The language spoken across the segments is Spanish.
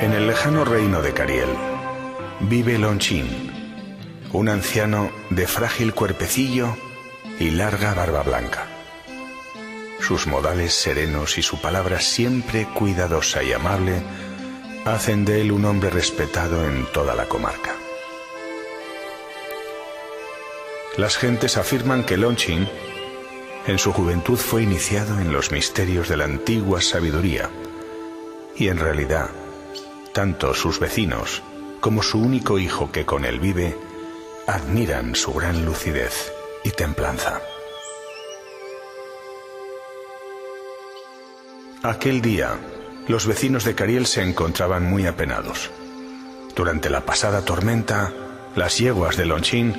En el lejano reino de Cariel vive Lonchin, un anciano de frágil cuerpecillo y larga barba blanca. Sus modales serenos y su palabra siempre cuidadosa y amable hacen de él un hombre respetado en toda la comarca. Las gentes afirman que Lonchin en su juventud fue iniciado en los misterios de la antigua sabiduría, y en realidad tanto sus vecinos como su único hijo que con él vive admiran su gran lucidez y templanza. Aquel día, los vecinos de Cariel se encontraban muy apenados. Durante la pasada tormenta, las yeguas de Lonchin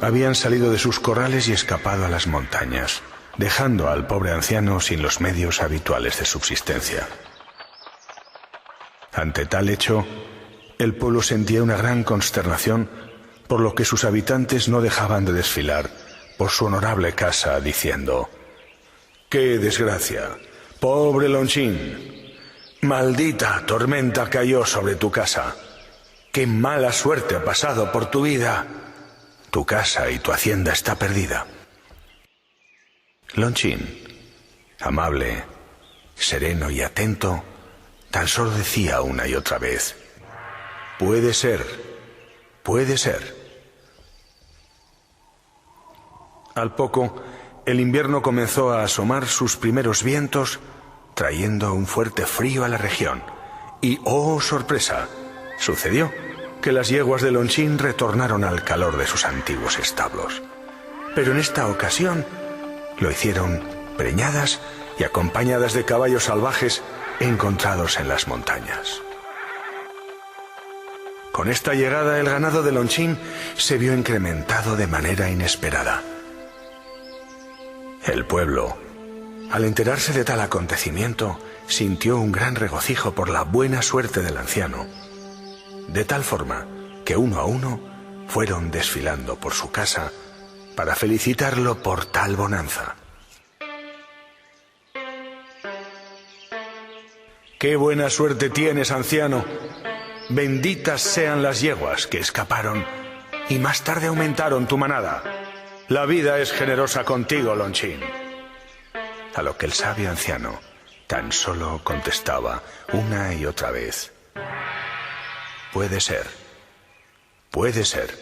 habían salido de sus corrales y escapado a las montañas, dejando al pobre anciano sin los medios habituales de subsistencia. Ante tal hecho, el pueblo sentía una gran consternación, por lo que sus habitantes no dejaban de desfilar por su honorable casa, diciendo: ¡qué desgracia! ¡Pobre Lonchin! ¡Maldita tormenta cayó sobre tu casa! ¡Qué mala suerte ha pasado por tu vida! Tu casa y tu hacienda está perdida. Lonchin, amable, sereno y atento, tan solo decía una y otra vez: puede ser, puede ser. Al poco, el invierno comenzó a asomar sus primeros vientos, trayendo un fuerte frío a la región. Y, ¡oh sorpresa!, sucedió que las yeguas de Lonchin retornaron al calor de sus antiguos establos. Pero en esta ocasión lo hicieron preñadas y acompañadas de caballos salvajes encontrados en las montañas. Con esta llegada, el ganado de Lonchin se vio incrementado de manera inesperada. El pueblo, al enterarse de tal acontecimiento, sintió un gran regocijo por la buena suerte del anciano, de tal forma que uno a uno fueron desfilando por su casa para felicitarlo por tal bonanza. ¡Qué buena suerte tienes, anciano! Benditas sean las yeguas que escaparon y más tarde aumentaron tu manada. La vida es generosa contigo, Lonchin. A lo que el sabio anciano tan solo contestaba una y otra vez: puede ser, puede ser.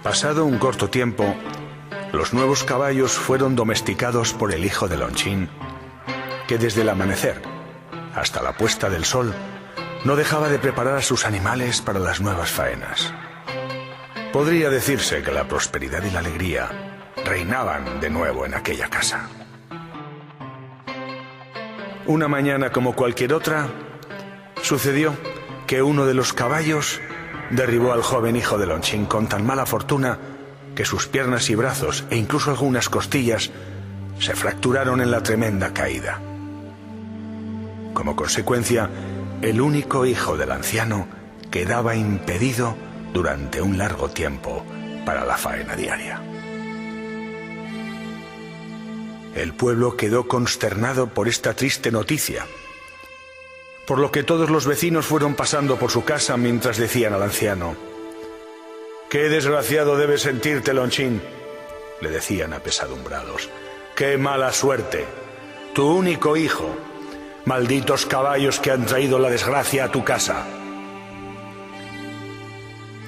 Pasado un corto tiempo, los nuevos caballos fueron domesticados por el hijo de Lonchin, que desde el amanecer hasta la puesta del sol no dejaba de preparar a sus animales para las nuevas faenas. Podría decirse que la prosperidad y la alegría reinaban de nuevo en aquella casa. Una mañana como cualquier otra, sucedió que uno de los caballos derribó al joven hijo de Lonchin con tan mala fortuna que sus piernas y brazos e incluso algunas costillas se fracturaron en la tremenda caída. Como consecuencia, el único hijo del anciano quedaba impedido durante un largo tiempo para la faena diaria. El pueblo quedó consternado por esta triste noticia, por lo que todos los vecinos fueron pasando por su casa mientras decían al anciano: ¡qué desgraciado debes sentirte, Lonchin!, le decían apesadumbrados. ¡Qué mala suerte! Tu único hijo. Malditos caballos que han traído la desgracia a tu casa.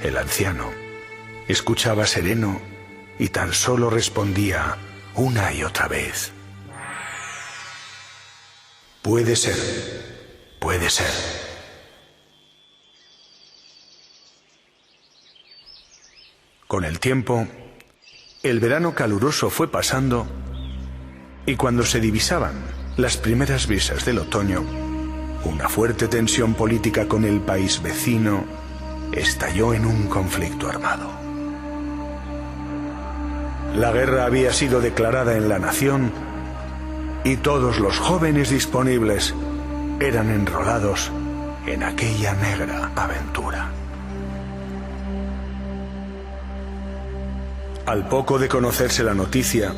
El anciano escuchaba sereno y tan solo respondía una y otra vez: puede ser, puede ser. Con el tiempo, el verano caluroso fue pasando y cuando se divisaban las primeras brisas del otoño, una fuerte tensión política con el país vecino estalló en un conflicto armado. La guerra había sido declarada en la nación y todos los jóvenes disponibles eran enrolados en aquella negra aventura. Al poco de conocerse la noticia,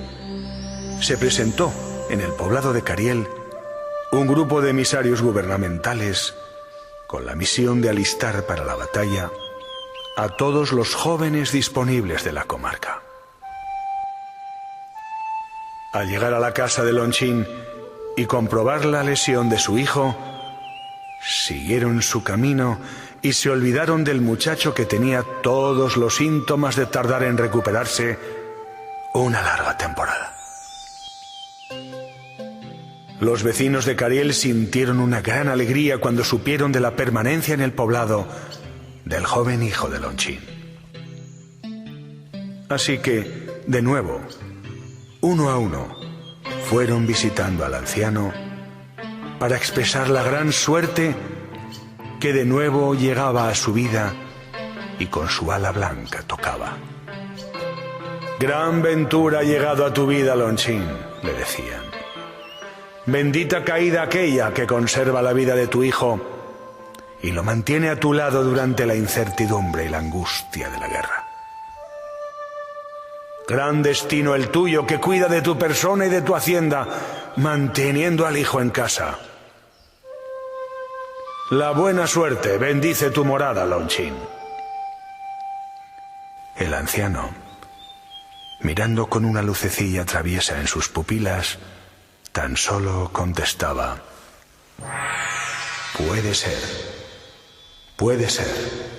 se presentó en el poblado de Cariel un grupo de emisarios gubernamentales con la misión de alistar para la batalla a todos los jóvenes disponibles de la comarca. Al llegar a la casa de Lonchin y comprobar la lesión de su hijo, siguieron su camino y se olvidaron del muchacho que tenía todos los síntomas de tardar en recuperarse una larga temporada. Los vecinos de Cariel sintieron una gran alegría cuando supieron de la permanencia en el poblado del joven hijo de Lonchin. Así que, de nuevo, uno a uno, fueron visitando al anciano para expresar la gran suerte que de nuevo llegaba a su vida y con su ala blanca tocaba. «Gran ventura ha llegado a tu vida, Lonchin», le decían. «Bendita caída aquella que conserva la vida de tu hijo y lo mantiene a tu lado durante la incertidumbre y la angustia de la guerra. Gran destino el tuyo que cuida de tu persona y de tu hacienda, manteniendo al hijo en casa. La buena suerte bendice tu morada, Lonchin». El anciano, mirando con una lucecilla traviesa en sus pupilas, tan solo contestaba: «Puede ser, puede ser».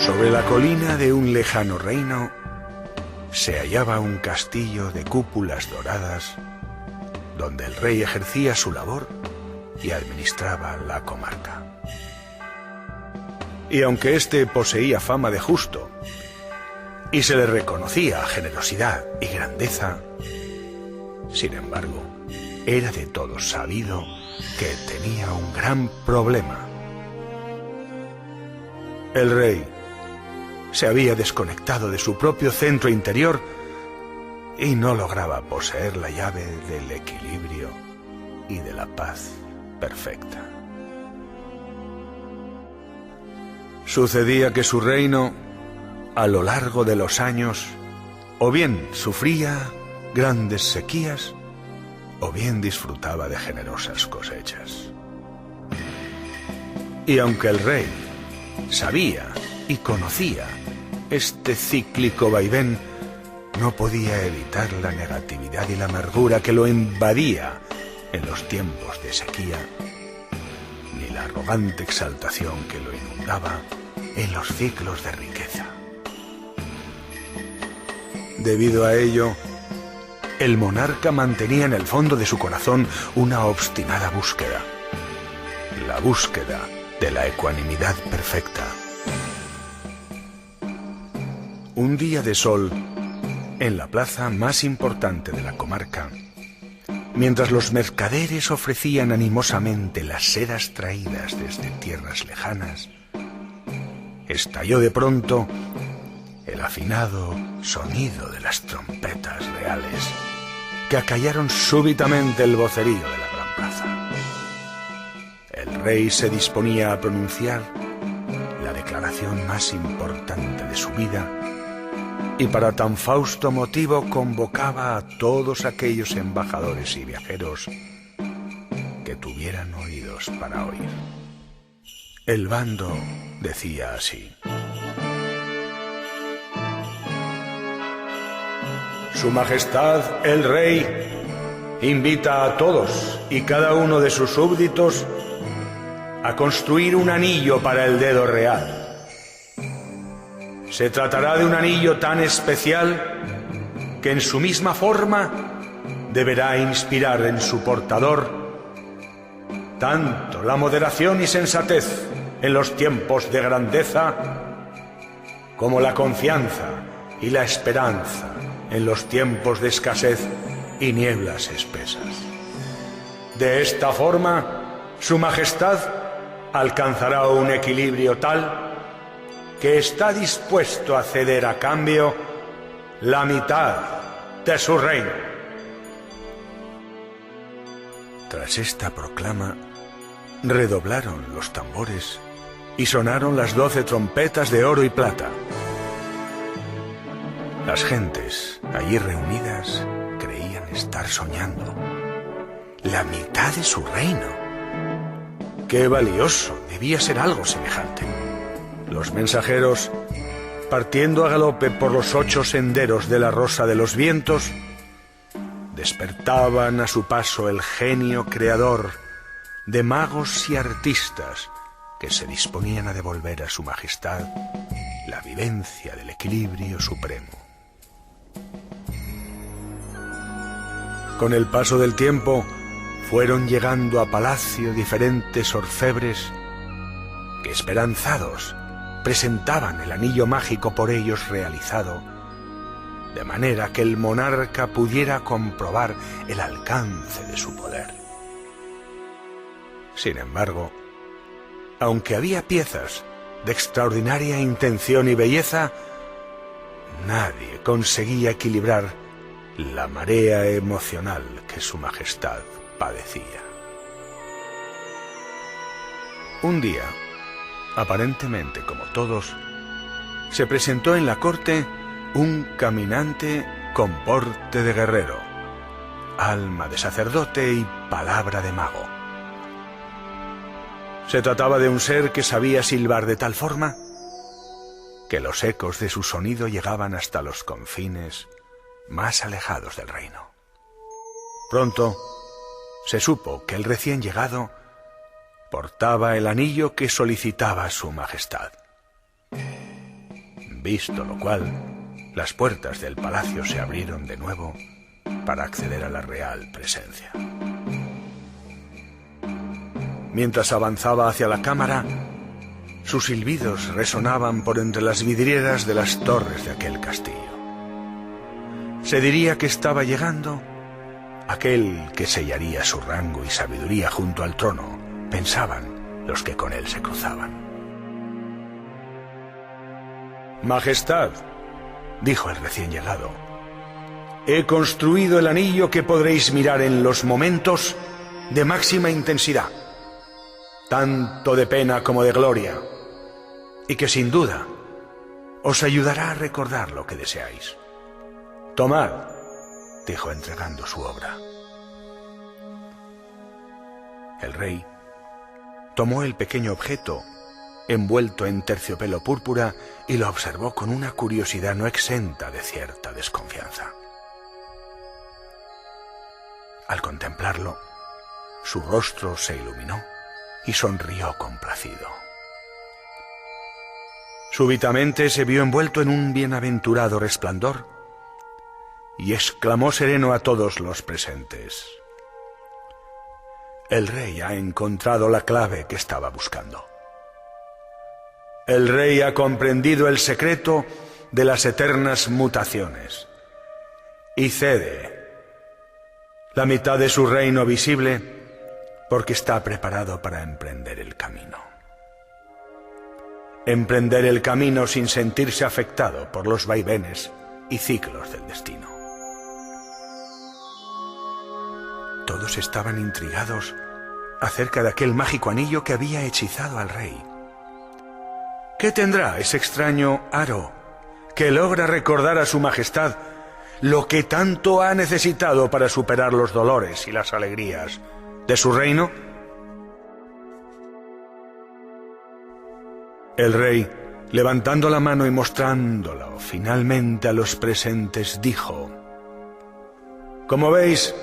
Sobre la colina de un lejano reino se hallaba un castillo de cúpulas doradas donde el rey ejercía su labor y administraba la comarca. Y aunque éste poseía fama de justo y se le reconocía generosidad y grandeza, sin embargo, era de todos sabido que tenía un gran problema. El rey se había desconectado de su propio centro interior y no lograba poseer la llave del equilibrio y de la paz perfecta. Sucedía que su reino, a lo largo de los años, o bien sufría grandes sequías, o bien disfrutaba de generosas cosechas. Y aunque el rey sabía y conocía este cíclico vaivén, no podía evitar la negatividad y la amargura que lo invadía en los tiempos de sequía, ni la arrogante exaltación que lo inundaba en los ciclos de riqueza. Debido a ello, el monarca mantenía en el fondo de su corazón una obstinada búsqueda, la búsqueda de la ecuanimidad perfecta. Un día de sol, en la plaza más importante de la comarca, mientras los mercaderes ofrecían animosamente las sedas traídas desde tierras lejanas, estalló de pronto el afinado sonido de las trompetas reales que acallaron súbitamente el vocerío de la gran plaza. El rey se disponía a pronunciar la declaración más importante de su vida y para tan fausto motivo convocaba a todos aquellos embajadores y viajeros que tuvieran oídos para oír. El bando decía así: Su Majestad el Rey invita a todos y cada uno de sus súbditos a construir un anillo para el dedo real. Se tratará de un anillo tan especial que en su misma forma deberá inspirar en su portador tanto la moderación y sensatez en los tiempos de grandeza como la confianza y la esperanza en los tiempos de escasez y nieblas espesas. De esta forma, Su Majestad alcanzará un equilibrio tal que está dispuesto a ceder a cambio la mitad de su reino. Tras esta proclama, redoblaron los tambores y sonaron las 12 trompetas de oro y plata. Las gentes allí reunidas creían estar soñando. La mitad de su reino. ¡Qué valioso! Debía ser algo semejante. Los mensajeros, partiendo a galope por los 8 senderos de la Rosa de los Vientos, despertaban a su paso el genio creador de magos y artistas que se disponían a devolver a su majestad la vivencia del equilibrio supremo. Con el paso del tiempo, fueron llegando a palacio diferentes orfebres que, esperanzados, presentaban el anillo mágico por ellos realizado, de manera que el monarca pudiera comprobar el alcance de su poder. Sin embargo, aunque había piezas de extraordinaria intención y belleza, nadie conseguía equilibrar la marea emocional que su majestad padecía. Un día, aparentemente como todos, se presentó en la corte un caminante con porte de guerrero, alma de sacerdote y palabra de mago. Se trataba de un ser que sabía silbar de tal forma que los ecos de su sonido llegaban hasta los confines más alejados del reino. Pronto se supo que el recién llegado portaba el anillo que solicitaba su majestad. Visto lo cual, las puertas del palacio se abrieron de nuevo para acceder a la real presencia. Mientras avanzaba hacia la cámara, sus silbidos resonaban por entre las vidrieras de las torres de aquel castillo. Se diría que estaba llegando aquel que sellaría su rango y sabiduría junto al trono, pensaban los que con él se cruzaban. Majestad, dijo el recién llegado, he construido el anillo que podréis mirar en los momentos de máxima intensidad, tanto de pena como de gloria, y que sin duda os ayudará a recordar lo que deseáis. Tomad, dijo entregando su obra. El rey tomó el pequeño objeto envuelto en terciopelo púrpura y lo observó con una curiosidad no exenta de cierta desconfianza. Al contemplarlo, su rostro se iluminó y sonrió complacido. Súbitamente se vio envuelto en un bienaventurado resplandor y exclamó sereno a todos los presentes: el rey ha encontrado la clave que estaba buscando. El rey ha comprendido el secreto de las eternas mutaciones y cede la mitad de su reino visible porque está preparado para emprender el camino. Emprender el camino sin sentirse afectado por los vaivenes y ciclos del destino. Todos estaban intrigados acerca de aquel mágico anillo que había hechizado al rey. ¿Qué tendrá ese extraño aro que logra recordar a su majestad lo que tanto ha necesitado para superar los dolores y las alegrías de su reino? El rey, levantando la mano y mostrándolo finalmente a los presentes, dijo: como veis,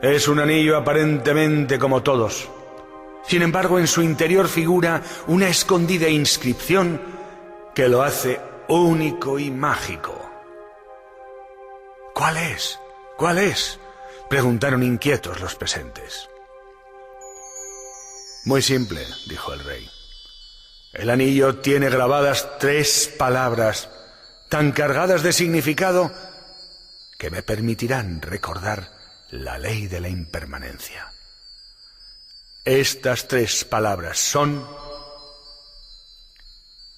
es un anillo aparentemente como todos. Sin embargo, en su interior figura una escondida inscripción que lo hace único y mágico. ¿Cuál es? ¿Cuál es?, preguntaron inquietos los presentes. Muy simple, dijo el rey. El anillo tiene grabadas 3 palabras tan cargadas de significado que me permitirán recordar la ley de la impermanencia. Estas 3 palabras son: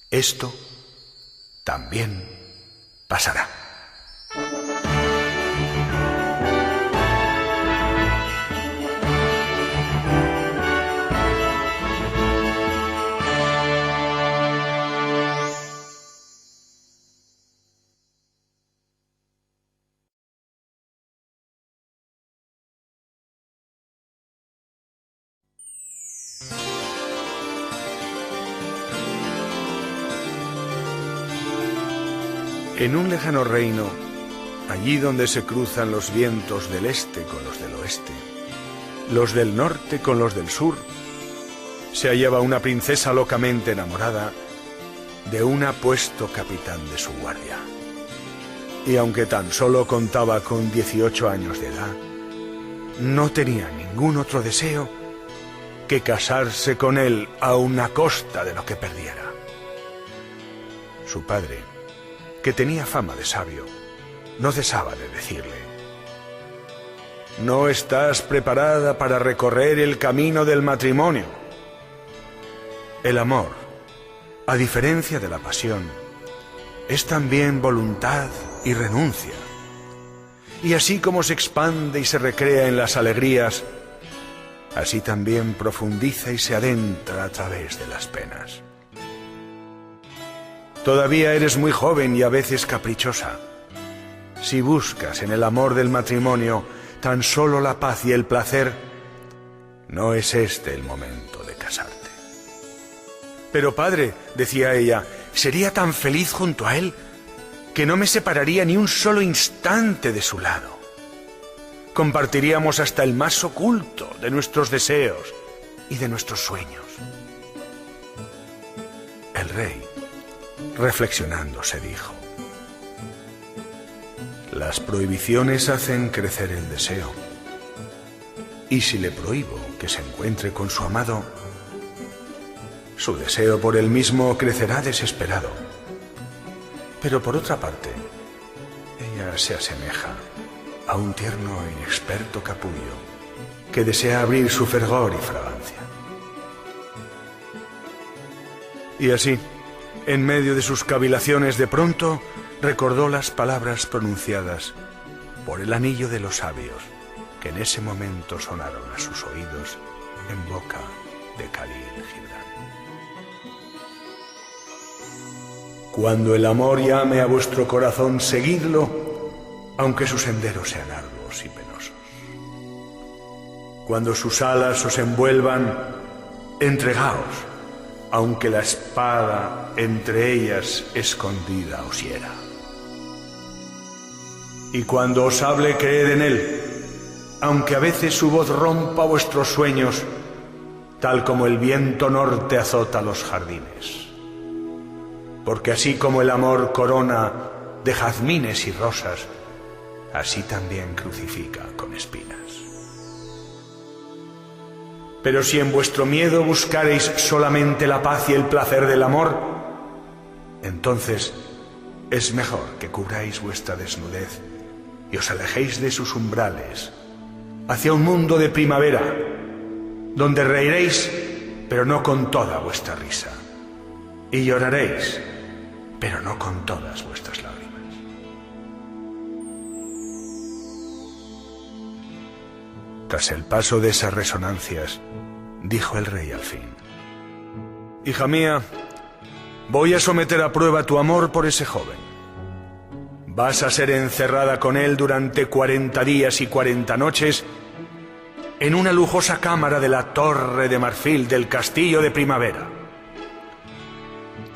esto también pasará. En un lejano reino, allí donde se cruzan los vientos del este con los del oeste, los del norte con los del sur, se hallaba una princesa locamente enamorada de un apuesto capitán de su guardia. Y aunque tan solo contaba con 18 años de edad, no tenía ningún otro deseo que casarse con él aun a costa de lo que perdiera. Su padre, que tenía fama de sabio, no cesaba de decirle: no estás preparada para recorrer el camino del matrimonio. El amor, a diferencia de la pasión, es también voluntad y renuncia. Y así como se expande y se recrea en las alegrías, así también profundiza y se adentra a través de las penas. Todavía eres muy joven y a veces caprichosa. Si buscas en el amor del matrimonio tan solo la paz y el placer, no es este el momento de casarte. Pero padre, decía ella, sería tan feliz junto a él que no me separaría ni un solo instante de su lado. Compartiríamos hasta el más oculto de nuestros deseos y de nuestros sueños. El rey, reflexionando, se dijo: las prohibiciones hacen crecer el deseo, y si le prohíbo que se encuentre con su amado, su deseo por él mismo crecerá desesperado. Pero por otra parte, ella se asemeja a un tierno e inexperto capullo que desea abrir su fervor y fragancia. Y así, en medio de sus cavilaciones, de pronto recordó las palabras pronunciadas por el anillo de los sabios, que en ese momento sonaron a sus oídos en boca de Khalil Gibran. Cuando el amor llame a vuestro corazón, seguidlo, aunque sus senderos sean arduos y penosos. Cuando sus alas os envuelvan, entregaos, aunque la espada entre ellas escondida os hiera. Y cuando os hable, creed en él, aunque a veces su voz rompa vuestros sueños, tal como el viento norte azota los jardines. Porque así como el amor corona de jazmines y rosas, así también crucifica con espinas. Pero si en vuestro miedo buscareis solamente la paz y el placer del amor, entonces es mejor que cubráis vuestra desnudez y os alejéis de sus umbrales hacia un mundo de primavera, donde reiréis, pero no con toda vuestra risa, y lloraréis, pero no con todas vuestras lágrimas. Tras el paso de esas resonancias, dijo el rey al fin: hija mía, voy a someter a prueba tu amor por ese joven. Vas a ser encerrada con él durante 40 días y 40 noches en una lujosa cámara de la torre de marfil del castillo de primavera.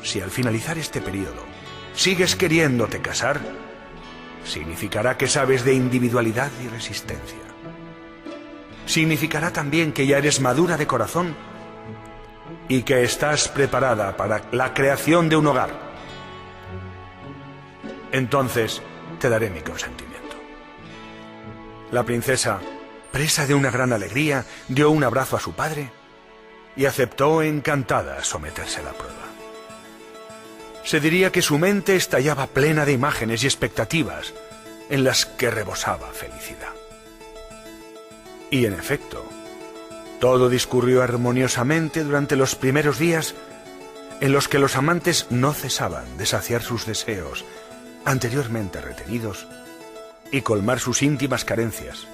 Si al finalizar este periodo sigues queriéndote casar, significará que sabes de individualidad y resistencia. Significará también que ya eres madura de corazón y que estás preparada para la creación de un hogar. Entonces te daré mi consentimiento. La princesa, presa de una gran alegría, dio un abrazo a su padre y aceptó encantada someterse a la prueba. Se diría que su mente estallaba plena de imágenes y expectativas en las que rebosaba felicidad. Y en efecto, Todo discurrió armoniosamente durante los primeros días en los que los amantes no cesaban de saciar sus deseos anteriormente retenidos y colmar sus íntimas carencias.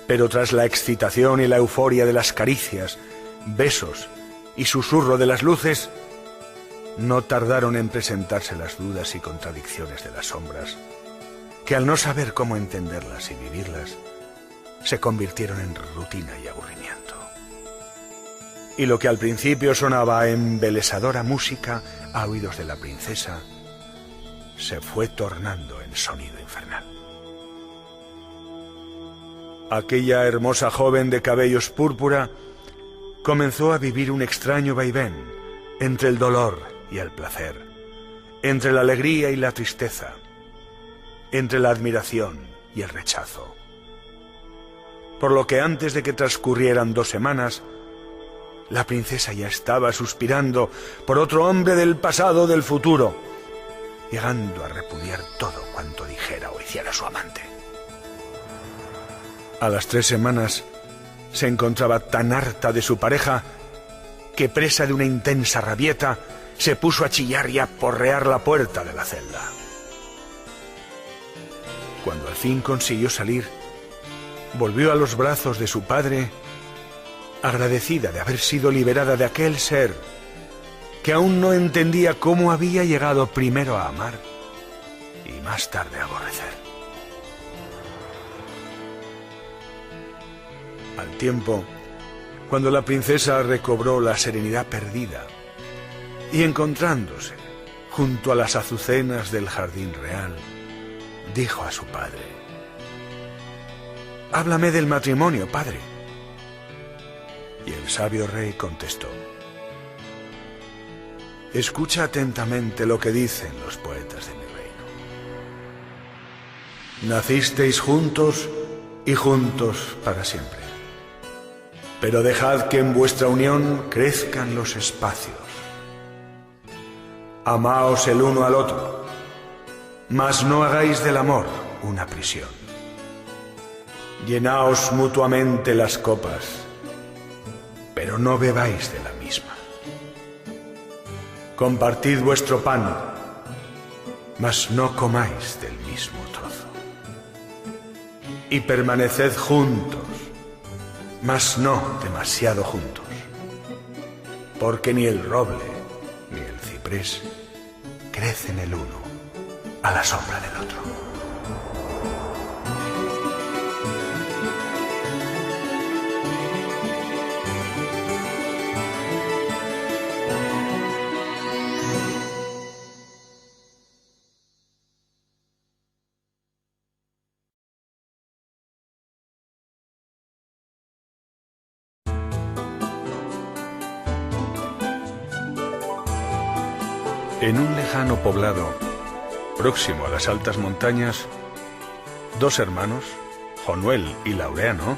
Pero tras la excitación y la euforia de las caricias, besos y susurro de las luces, no tardaron en presentarse las dudas y contradicciones de las sombras, que al no saber cómo entenderlas y vivirlas, se convirtieron en rutina y aburrimiento. Y lo que al principio sonaba a embelesadora música a oídos de la princesa, se fue tornando en sonido infernal. Aquella hermosa joven de cabellos púrpura comenzó a vivir un extraño vaivén entre el dolor y el placer, entre la alegría y la tristeza, entre la admiración y el rechazo. Por lo que antes de que transcurrieran 2 semanas, la princesa ya estaba suspirando por otro hombre del pasado o del futuro, llegando a repudiar todo cuanto dijera o hiciera su amante. A las 3 semanas se encontraba tan harta de su pareja que, presa de una intensa rabieta, se puso a chillar y a porrear la puerta de la celda. Cuando al fin consiguió salir, volvió a los brazos de su padre, agradecida de haber sido liberada de aquel ser que aún no entendía cómo había llegado primero a amar y más tarde a aborrecer. Al tiempo, cuando la princesa recobró la serenidad perdida y encontrándose junto a las azucenas del jardín real, dijo a su padre: «Háblame del matrimonio, padre». Y el sabio rey contestó: «Escucha atentamente lo que dicen los poetas de mi reino. Nacisteis juntos y juntos para siempre. Pero dejad que en vuestra unión crezcan los espacios. Amaos el uno al otro, mas no hagáis del amor una prisión. Llenaos mutuamente las copas, pero no bebáis de la misma. Compartid vuestro pan, mas no comáis del mismo trozo. Y permaneced juntos, mas no demasiado juntos, porque ni el roble ni el ciprés crecen el uno a la sombra del otro». En un lejano poblado, próximo a las altas montañas, 2 hermanos, Jonuel y Laureano,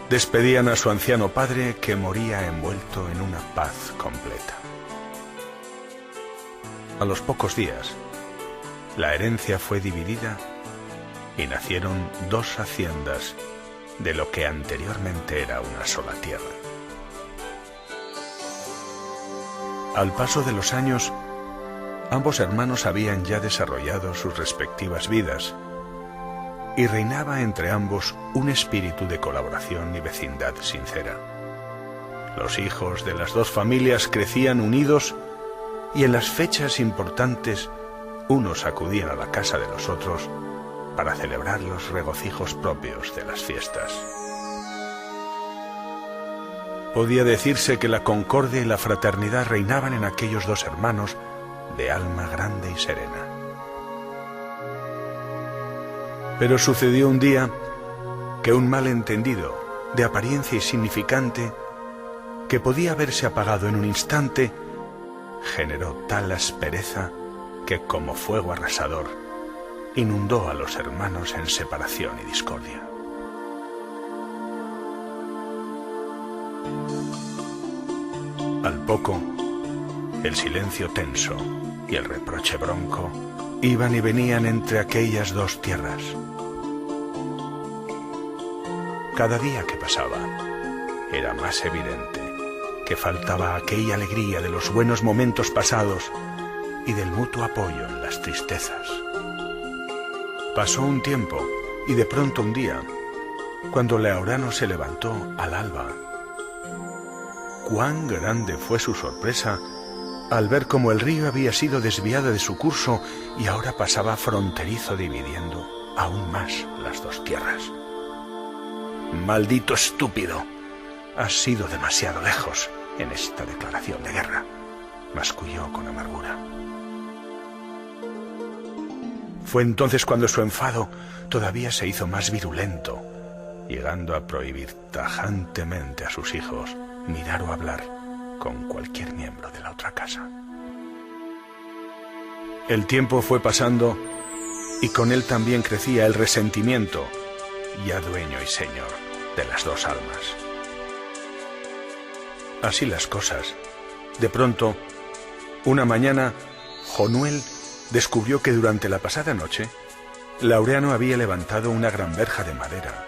despedían a su anciano padre, que moría envuelto en una paz completa. A los pocos días, la herencia fue dividida y nacieron 2 haciendas de lo que anteriormente era una sola tierra. Al paso de los años, ambos hermanos habían ya desarrollado sus respectivas vidas y reinaba entre ambos un espíritu de colaboración y vecindad sincera. Los hijos de las 2 familias crecían unidos y en las fechas importantes unos acudían a la casa de los otros para celebrar los regocijos propios de las fiestas. Podía decirse que la concordia y la fraternidad reinaban en aquellos 2 hermanos de alma grande y serena. Pero sucedió un día que un malentendido, de apariencia insignificante, que podía haberse apagado en un instante, generó tal aspereza que, como fuego arrasador, inundó a los hermanos en separación y discordia. Al poco, el silencio tenso y el reproche bronco iban y venían entre aquellas 2 tierras. Cada día que pasaba, era más evidente que faltaba aquella alegría de los buenos momentos pasados y del mutuo apoyo en las tristezas. Pasó un tiempo y de pronto un día, cuando Laureano se levantó al alba, cuán grande fue su sorpresa al ver cómo el río había sido desviado de su curso y ahora pasaba fronterizo, dividiendo aún más las dos tierras. «Maldito estúpido, has sido demasiado lejos en esta declaración de guerra», masculló con amargura. Fue entonces cuando su enfado todavía se hizo más virulento, llegando a prohibir tajantemente a sus hijos mirar o hablar con cualquier miembro de la otra casa. El tiempo fue pasando y con él también crecía el resentimiento, ya dueño y señor de las dos almas. Así las cosas, de pronto, una mañana, Jonuel descubrió que durante la pasada noche, Laureano había levantado una gran verja de madera,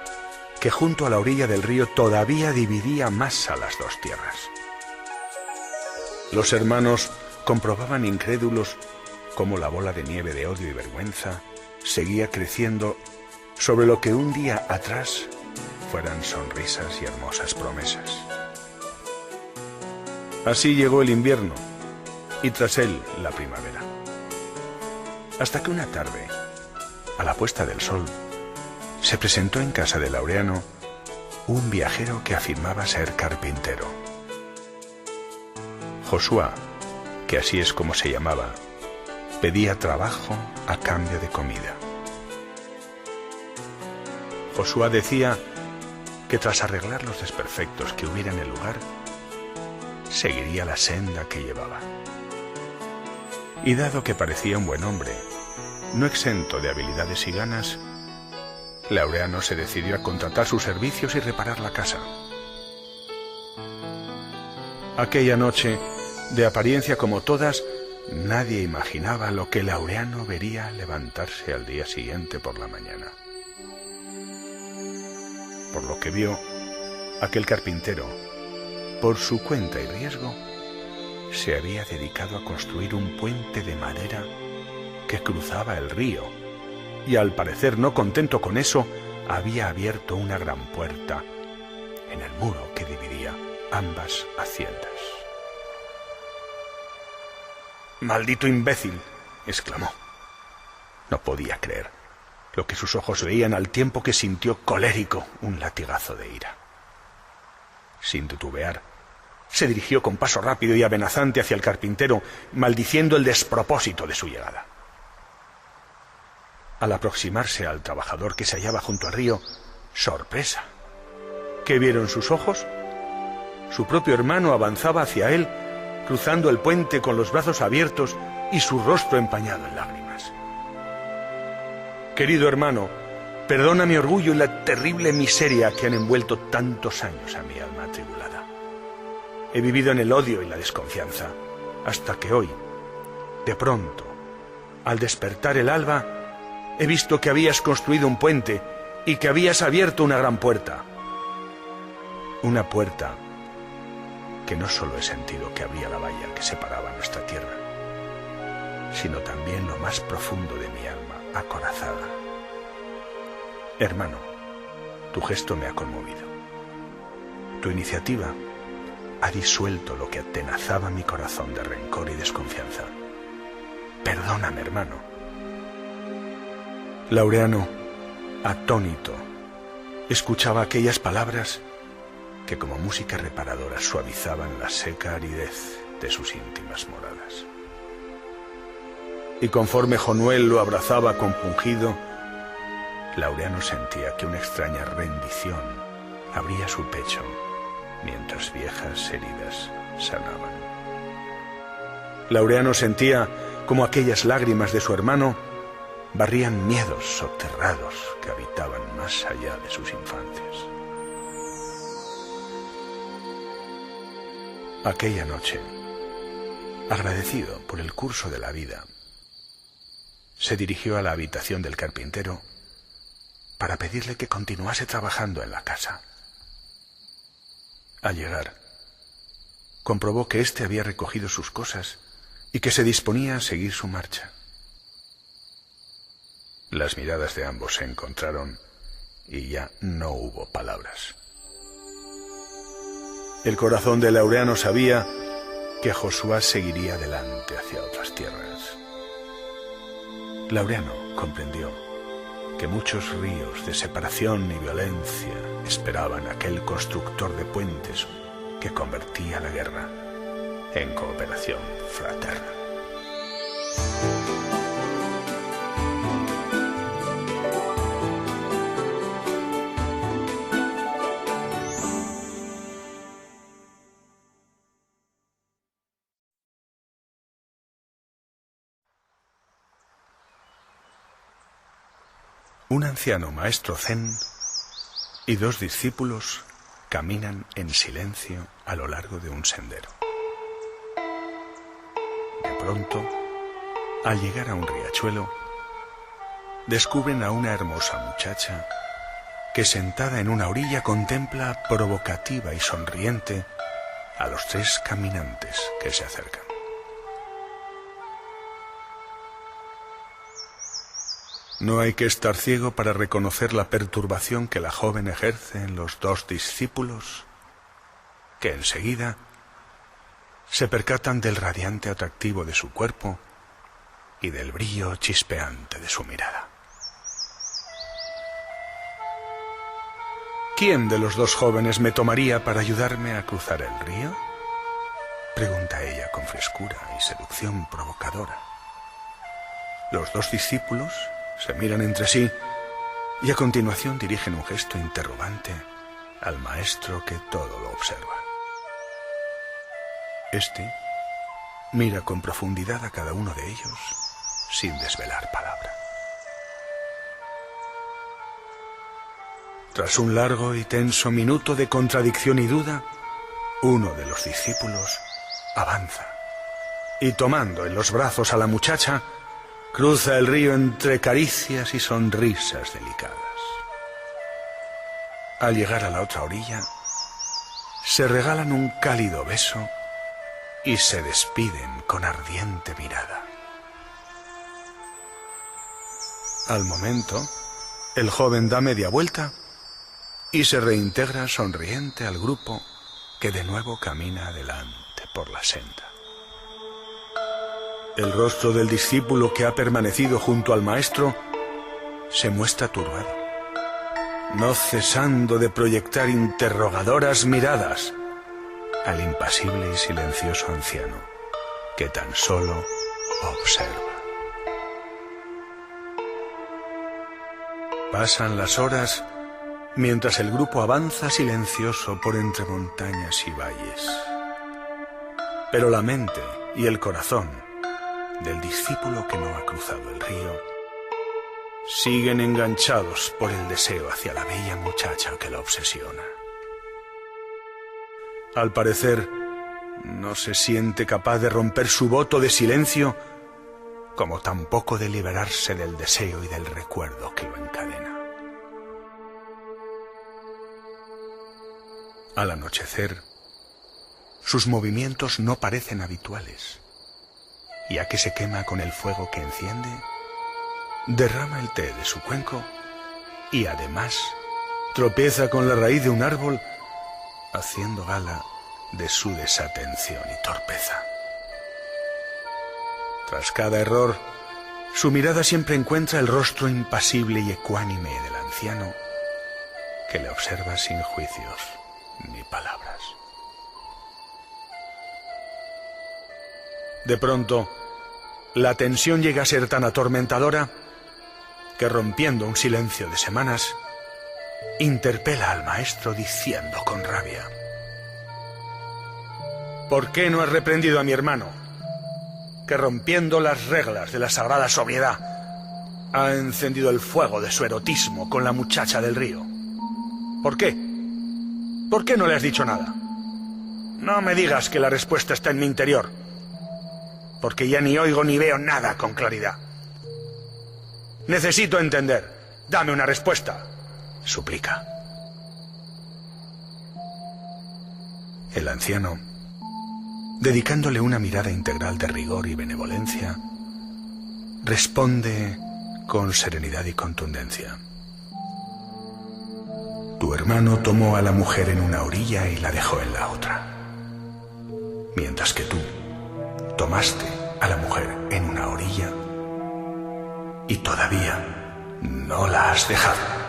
que junto a la orilla del río todavía dividía más a las dos tierras. Los hermanos comprobaban incrédulos cómo la bola de nieve de odio y vergüenza seguía creciendo sobre lo que un día atrás fueran sonrisas y hermosas promesas. Así llegó el invierno y tras él la primavera. Hasta que una tarde, a la puesta del sol, se presentó en casa de Laureano un viajero que afirmaba ser carpintero. Josué, que así es como se llamaba, pedía trabajo a cambio de comida. Josué decía que tras arreglar los desperfectos que hubiera en el lugar, seguiría la senda que llevaba. Y dado que parecía un buen hombre, no exento de habilidades y ganas, Laureano se decidió a contratar sus servicios y reparar la casa. Aquella noche, de apariencia como todas, nadie imaginaba lo que Laureano vería al levantarse al día siguiente por la mañana. Por lo que vio, aquel carpintero, por su cuenta y riesgo, se había dedicado a construir un puente de madera que cruzaba el río, y al parecer no contento con eso, había abierto una gran puerta en el muro que dividía ambas haciendas. «¡Maldito imbécil!», exclamó. No podía creer lo que sus ojos veían al tiempo que sintió colérico un latigazo de ira. Sin titubear, se dirigió con paso rápido y amenazante hacia el carpintero, maldiciendo el despropósito de su llegada. Al aproximarse al trabajador que se hallaba junto al río, ¡sorpresa! ¿Qué vieron sus ojos? Su propio hermano avanzaba hacia él, cruzando el puente con los brazos abiertos y su rostro empañado en lágrimas. «Querido hermano, perdona mi orgullo y la terrible miseria que han envuelto tantos años a mi alma atribulada. He vivido en el odio y la desconfianza, hasta que hoy, de pronto, al despertar el alba, he visto que habías construido un puente y que habías abierto una gran puerta. Una puerta que no solo he sentido que abría la valla que separaba nuestra tierra, sino también lo más profundo de mi alma acorazada. Hermano, tu gesto me ha conmovido. Tu iniciativa ha disuelto lo que atenazaba mi corazón de rencor y desconfianza. Perdóname, hermano». Laureano, atónito, escuchaba aquellas palabras que como música reparadora suavizaban la seca aridez de sus íntimas moradas. Y conforme Jonuel lo abrazaba compungido, Laureano sentía que una extraña rendición abría su pecho mientras viejas heridas sanaban. Laureano sentía como aquellas lágrimas de su hermano barrían miedos soterrados que habitaban más allá de sus infancias. Aquella noche, agradecido por el curso de la vida, se dirigió a la habitación del carpintero para pedirle que continuase trabajando en la casa. Al llegar, comprobó que éste había recogido sus cosas y que se disponía a seguir su marcha. Las miradas de ambos se encontraron y ya no hubo palabras. El corazón de Laureano sabía que Josué seguiría adelante hacia otras tierras. Laureano comprendió que muchos ríos de separación y violencia esperaban a aquel constructor de puentes que convertía la guerra en cooperación fraterna. Un anciano maestro zen y 2 discípulos caminan en silencio a lo largo de un sendero. De pronto, al llegar a un riachuelo, descubren a una hermosa muchacha que sentada en una orilla contempla provocativa y sonriente a los 3 caminantes que se acercan. No hay que estar ciego para reconocer la perturbación que la joven ejerce en los 2 discípulos, que enseguida se percatan del radiante atractivo de su cuerpo y del brillo chispeante de su mirada. ¿Quién de los 2 jóvenes me tomaría para ayudarme a cruzar el río?, pregunta ella con frescura y seducción provocadora. Los 2 discípulos se miran entre sí y a continuación dirigen un gesto interrogante al maestro, que todo lo observa. Este mira con profundidad a cada uno de ellos sin desvelar palabra. Tras un largo y tenso minuto de contradicción y duda, uno de los discípulos avanza y, tomando en los brazos a la muchacha, cruza el río entre caricias y sonrisas delicadas. Al llegar a la otra orilla, se regalan un cálido beso y se despiden con ardiente mirada. Al momento, el joven da media vuelta y se reintegra sonriente al grupo, que de nuevo camina adelante por la senda. El rostro del discípulo, que ha permanecido junto al maestro, se muestra turbado, no cesando de proyectar interrogadoras miradas al impasible y silencioso anciano, que tan solo observa. Pasan las horas mientras el grupo avanza silencioso por entre montañas y valles. Pero la mente y el corazón del discípulo que no ha cruzado el río siguen enganchados por el deseo hacia la bella muchacha que lo obsesiona. Al parecer, no se siente capaz de romper su voto de silencio, como tampoco de liberarse del deseo y del recuerdo que lo encadena. Al anochecer, sus movimientos no parecen habituales, ya que se quema con el fuego que enciende, derrama el té de su cuenco y además tropieza con la raíz de un árbol, haciendo gala de su desatención y torpeza. Tras cada error, su mirada siempre encuentra el rostro impasible y ecuánime del anciano, que le observa sin juicios ni palabras. De pronto, la tensión llega a ser tan atormentadora que, rompiendo un silencio de semanas, interpela al maestro diciendo con rabia: ¿por qué no has reprendido a mi hermano, que, rompiendo las reglas de la sagrada sobriedad, ha encendido el fuego de su erotismo con la muchacha del río? ¿Por qué? ¿Por qué no le has dicho nada? No me digas que la respuesta está en mi interior, porque ya ni oigo ni veo nada con claridad. Necesito entender. Dame una respuesta, suplica. el anciano, dedicándole una mirada integral de rigor y benevolencia, responde con serenidad y contundencia. Tu hermano tomó a la mujer en una orilla y la dejó en la otra, mientras que tú tomaste a la mujer en una orilla y todavía no la has dejado.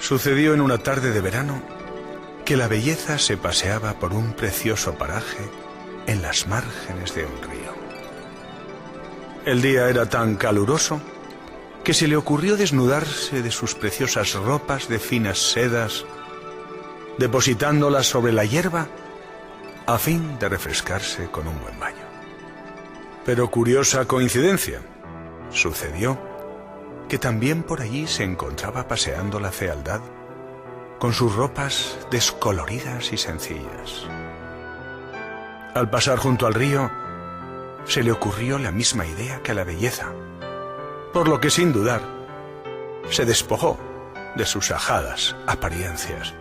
Sucedió en una tarde de verano que la belleza se paseaba por un precioso paraje en las márgenes de un río. El día era tan caluroso que se le ocurrió desnudarse de sus preciosas ropas de finas sedas, depositándolas sobre la hierba a fin de refrescarse con un buen baño. Pero curiosa coincidencia, sucedió que también por allí se encontraba paseando la fealdad con sus ropas descoloridas y sencillas. Al pasar junto al río, se le ocurrió la misma idea que a la belleza, por lo que sin dudar, se despojó de sus ajadas apariencias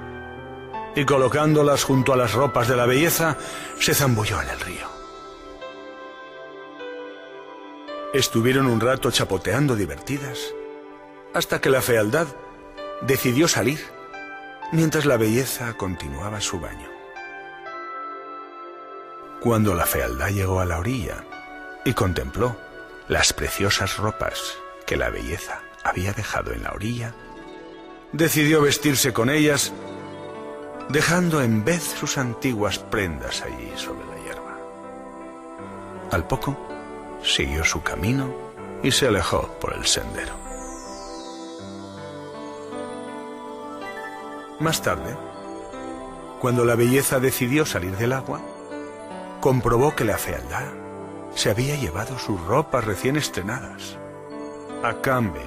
y colocándolas junto a las ropas de la belleza, se zambulló en el río. Estuvieron un rato chapoteando divertidas, hasta que la fealdad decidió salir, mientras la belleza continuaba su baño. Cuando la fealdad llegó a la orilla y contempló las preciosas ropas que la belleza había dejado en la orilla, decidió vestirse con ellas, dejando en vez sus antiguas prendas allí sobre la hierba. Al poco, siguió su camino y se alejó por el sendero. Más tarde, cuando la belleza decidió salir del agua, comprobó que la fealdad se había llevado sus ropas recién estrenadas. A cambio,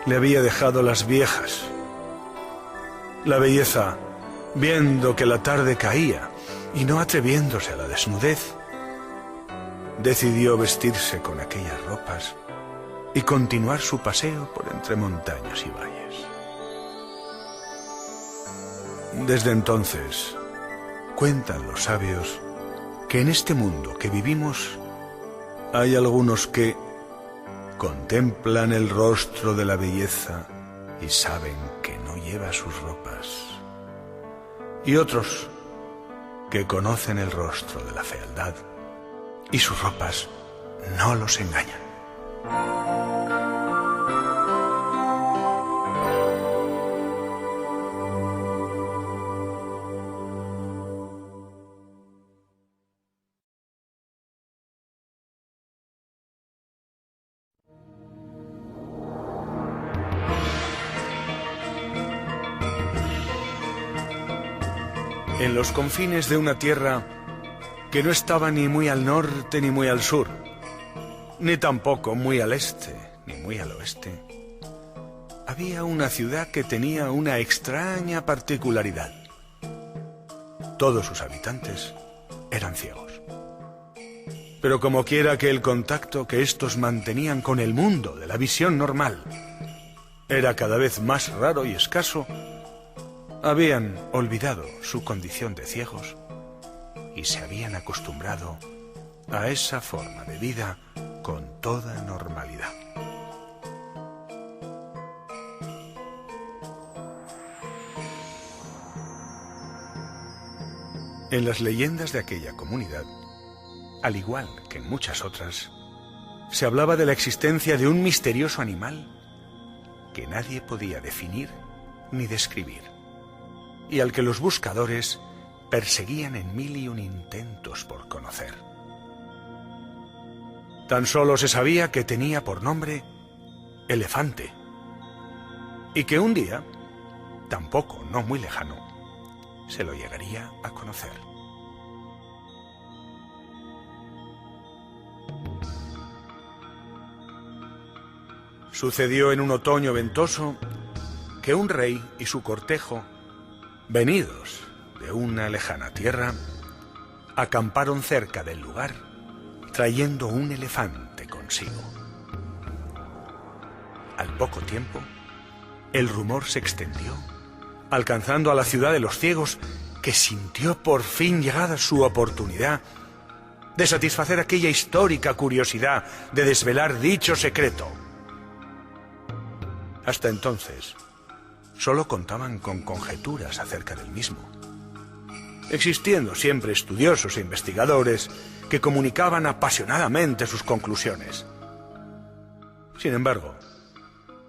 le había dejado las viejas. La belleza, viendo que la tarde caía y no atreviéndose a la desnudez, decidió vestirse con aquellas ropas y continuar su paseo por entre montañas y valles. Desde entonces, cuentan los sabios que en este mundo que vivimos hay algunos que contemplan el rostro de la belleza y saben que no lleva sus ropas, y otros que conocen el rostro de la fealdad y sus ropas no los engañan. En los confines de una tierra que no estaba ni muy al norte ni muy al sur, ni tampoco muy al este ni muy al oeste, había una ciudad que tenía una extraña particularidad. Todos sus habitantes eran ciegos. Pero como quiera que el contacto que estos mantenían con el mundo de la visión normal era cada vez más raro y escaso, habían olvidado su condición de ciegos y se habían acostumbrado a esa forma de vida con toda normalidad. En las leyendas de aquella comunidad, al igual que en muchas otras, se hablaba de la existencia de un misterioso animal que nadie podía definir ni describir, y al que los buscadores perseguían en 1001 intentos por conocer. Tan solo se sabía que tenía por nombre elefante, y que un día, tampoco no muy lejano, se lo llegaría a conocer. Sucedió en un otoño ventoso que un rey y su cortejo, venidos de una lejana tierra, acamparon cerca del lugar, trayendo un elefante consigo. Al poco tiempo, el rumor se extendió, alcanzando a la ciudad de los ciegos, que sintió por fin llegada su oportunidad de satisfacer aquella histórica curiosidad de desvelar dicho secreto. Hasta entonces, solo contaban con conjeturas acerca del mismo, existiendo siempre estudiosos e investigadores que comunicaban apasionadamente sus conclusiones. Sin embargo,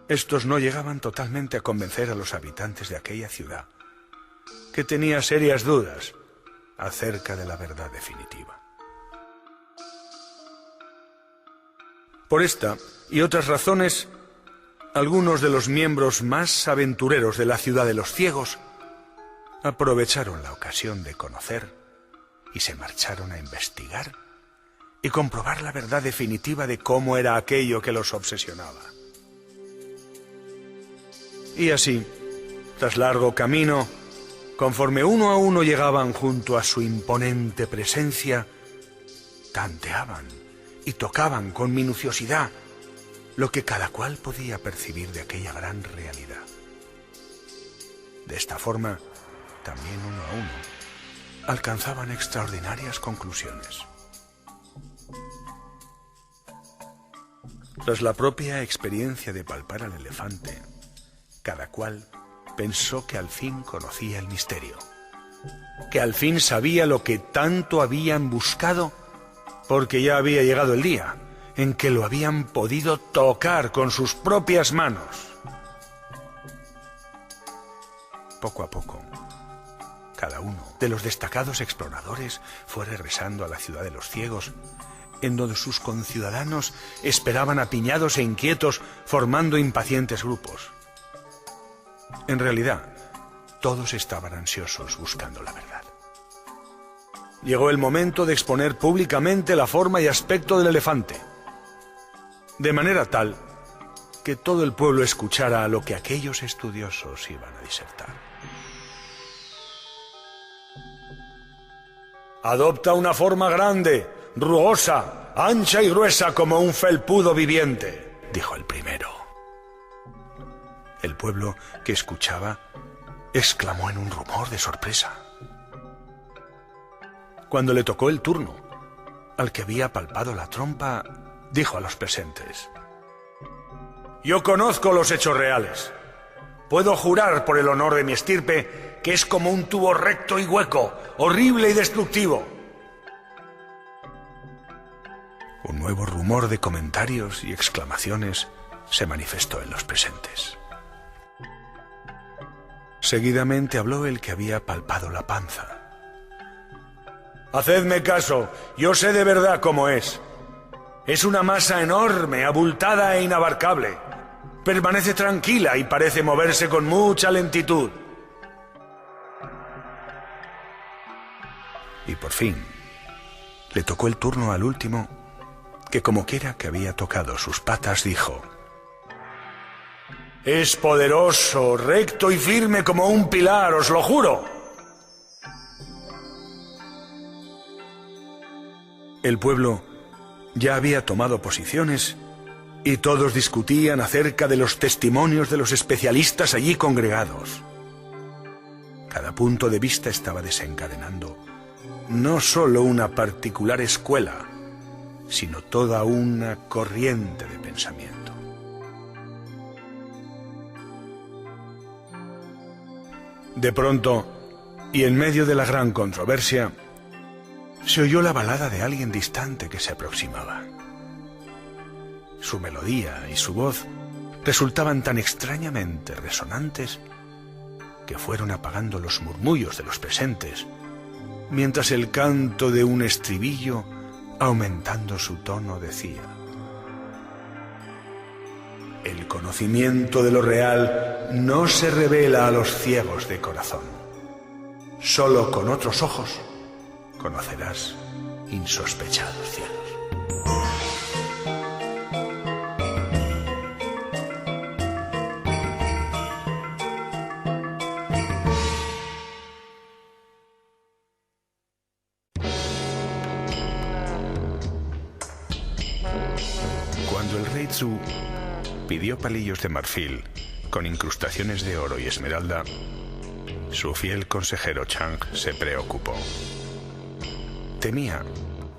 estos no llegaban totalmente a convencer a los habitantes de aquella ciudad, que tenía serias dudas acerca de la verdad definitiva. Por esta y otras razones, algunos de los miembros más aventureros de la ciudad de los ciegos aprovecharon la ocasión de conocer y se marcharon a investigar y comprobar la verdad definitiva de cómo era aquello que los obsesionaba. Y así, tras largo camino, conforme uno a uno llegaban junto a su imponente presencia, tanteaban y tocaban con minuciosidad lo que cada cual podía percibir de aquella gran realidad. De esta forma, también uno a uno, alcanzaban extraordinarias conclusiones. Tras la propia experiencia de palpar al elefante, cada cual pensó que al fin conocía el misterio, que al fin sabía lo que tanto habían buscado, porque ya había llegado el día en que lo habían podido tocar con sus propias manos. Poco a poco, cada uno de los destacados exploradores fue regresando a la ciudad de los ciegos, en donde sus conciudadanos esperaban apiñados e inquietos, formando impacientes grupos. En realidad, todos estaban ansiosos buscando la verdad. Llegó el momento de exponer públicamente la forma y aspecto del elefante, de manera tal que todo el pueblo escuchara lo que aquellos estudiosos iban a disertar. Adopta una forma grande, rugosa, ancha y gruesa como un felpudo viviente, dijo el primero. El pueblo que escuchaba exclamó en un rumor de sorpresa. Cuando le tocó el turno, al que había palpado la trompa, dijo a los presentes: «Yo conozco los hechos reales. Puedo jurar por el honor de mi estirpe que es como un tubo recto y hueco, horrible y destructivo». Un nuevo rumor de comentarios y exclamaciones se manifestó en los presentes. Seguidamente habló el que había palpado la panza. «Hacedme caso, yo sé de verdad cómo es. Es una masa enorme, abultada e inabarcable. Permanece tranquila y parece moverse con mucha lentitud». Y por fin, le tocó el turno al último, que como quiera que había tocado sus patas, dijo: «Es poderoso, recto y firme como un pilar, os lo juro». El pueblo ya había tomado posiciones y todos discutían acerca de los testimonios de los especialistas allí congregados. Cada punto de vista estaba desencadenando no solo una particular escuela, sino toda una corriente de pensamiento. De pronto, y en medio de la gran controversia, se oyó la balada de alguien distante que se aproximaba. Su melodía y su voz resultaban tan extrañamente resonantes que fueron apagando los murmullos de los presentes, mientras el canto de un estribillo, aumentando su tono, decía: «El conocimiento de lo real no se revela a los ciegos de corazón. Solo con otros ojos conocerás insospechados cielos». Cuando el rey Zhu pidió palillos de marfil con incrustaciones de oro y esmeralda, su fiel consejero Chang se preocupó. Temía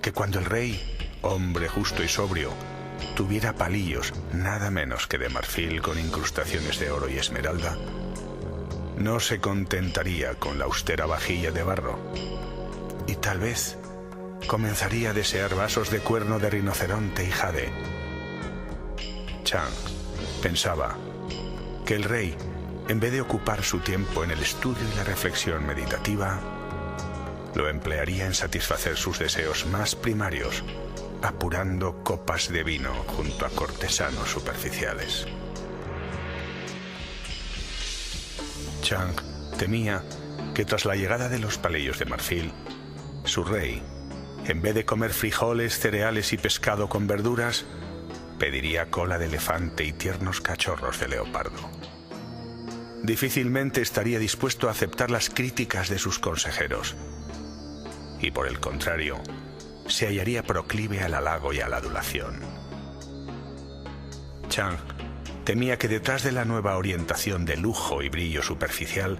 que cuando el rey, hombre justo y sobrio, tuviera palillos nada menos que de marfil con incrustaciones de oro y esmeralda, no se contentaría con la austera vajilla de barro y tal vez comenzaría a desear vasos de cuerno de rinoceronte y jade. Chang pensaba que el rey, en vez de ocupar su tiempo en el estudio y la reflexión meditativa, lo emplearía en satisfacer sus deseos más primarios, apurando copas de vino junto a cortesanos superficiales. Chang temía que tras la llegada de los palillos de marfil, su rey, en vez de comer frijoles, cereales y pescado con verduras, pediría cola de elefante y tiernos cachorros de leopardo. Difícilmente estaría dispuesto a aceptar las críticas de sus consejeros y, por el contrario, se hallaría proclive al halago y a la adulación. Chang temía que detrás de la nueva orientación de lujo y brillo superficial,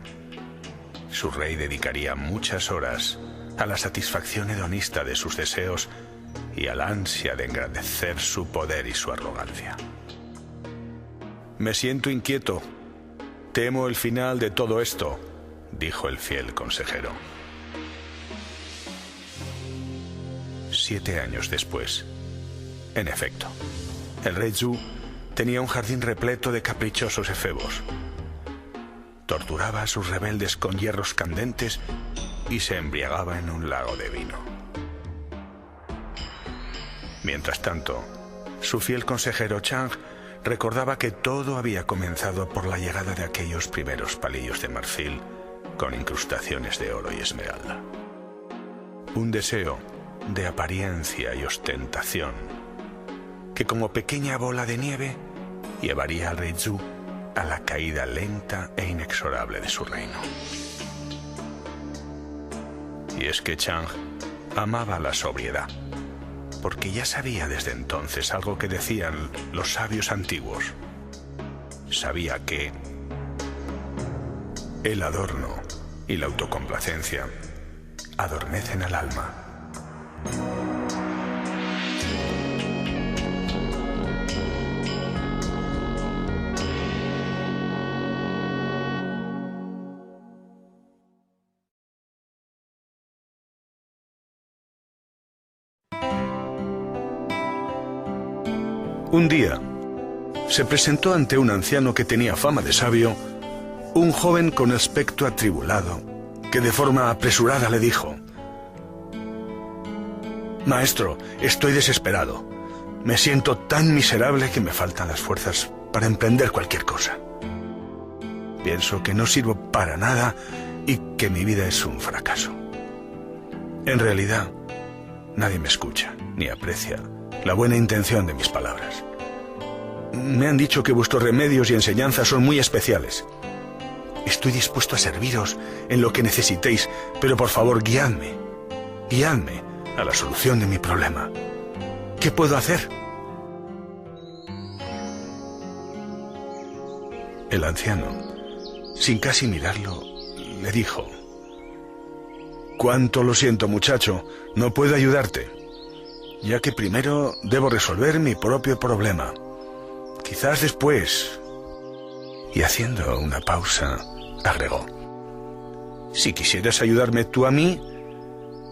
su rey dedicaría muchas horas a la satisfacción hedonista de sus deseos y a la ansia de engrandecer su poder y su arrogancia. «Me siento inquieto. Temo el final de todo esto», dijo el fiel consejero. 7 años después, en efecto, el rey Zhu tenía un jardín repleto de caprichosos efebos. Torturaba a sus rebeldes con hierros candentes y se embriagaba en un lago de vino. Mientras tanto, su fiel consejero Chang recordaba que todo había comenzado por la llegada de aquellos primeros palillos de marfil con incrustaciones de oro y esmeralda. Un deseo de apariencia y ostentación que, como pequeña bola de nieve, llevaría al rey Zhu a la caída lenta e inexorable de su reino. Y es que Chang amaba la sobriedad, porque ya sabía desde entonces algo que decían los sabios antiguos. Sabía que el adorno y la autocomplacencia adormecen al alma. Un día, se presentó ante un anciano que tenía fama de sabio, un joven con aspecto atribulado, que de forma apresurada le dijo: «Maestro, estoy desesperado. Me siento tan miserable que me faltan las fuerzas para emprender cualquier cosa. Pienso que no sirvo para nada y que mi vida es un fracaso. En realidad, nadie me escucha ni aprecia la buena intención de mis palabras. Me han dicho que vuestros remedios y enseñanzas son muy especiales. Estoy dispuesto a serviros en lo que necesitéis, pero por favor, guiadme a la solución de mi problema. ¿Qué puedo hacer?» El anciano, sin casi mirarlo, le dijo: «Cuánto lo siento, muchacho, no puedo ayudarte, ya que primero debo resolver mi propio problema. Quizás después». Y haciendo una pausa, agregó: «Si quisieras ayudarme tú a mí,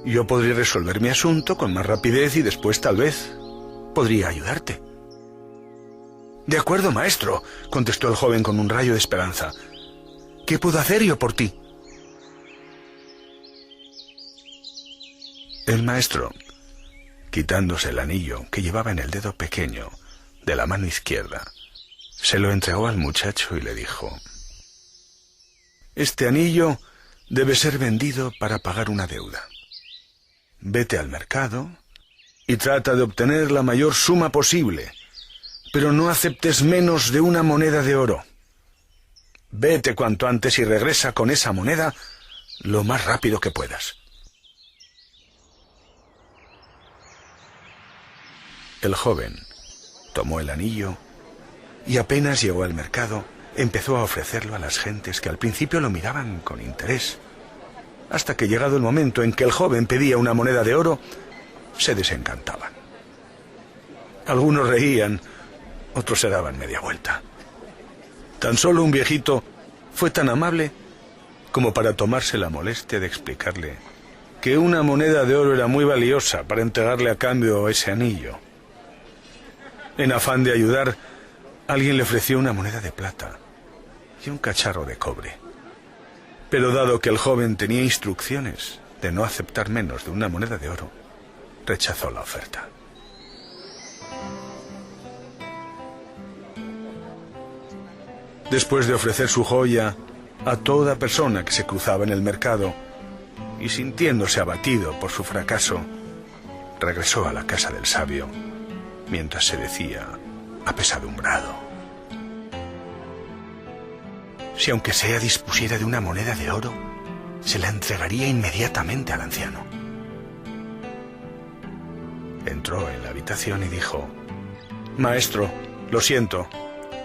yo podría resolver mi asunto con más rapidez y después tal vez podría ayudarte». «De acuerdo, maestro», contestó el joven con un rayo de esperanza. «¿Qué puedo hacer yo por ti?» El maestro, quitándose el anillo que llevaba en el dedo pequeño de la mano izquierda, se lo entregó al muchacho y le dijo: «Este anillo debe ser vendido para pagar una deuda. Vete al mercado y trata de obtener la mayor suma posible, pero no aceptes menos de una moneda de oro. Vete cuanto antes y regresa con esa moneda lo más rápido que puedas». El joven, Tomó el anillo y apenas llegó al mercado, empezó a ofrecerlo a las gentes que al principio lo miraban con interés, hasta que llegado el momento en que el joven pedía una moneda de oro, se desencantaban. Algunos reían, otros se daban media vuelta. Tan solo un viejito fue tan amable como para tomarse la molestia de explicarle que una moneda de oro era muy valiosa para entregarle a cambio ese anillo. En afán de ayudar, alguien le ofreció una moneda de plata y un cacharro de cobre. Pero dado que el joven tenía instrucciones de no aceptar menos de una moneda de oro, rechazó la oferta. Después de ofrecer su joya a toda persona que se cruzaba en el mercado y sintiéndose abatido por su fracaso, regresó a la casa del sabio mientras se decía apesadumbrado: si aunque sea dispusiera de una moneda de oro, se la entregaría inmediatamente al anciano. Entró en la habitación y dijo: Maestro, lo siento,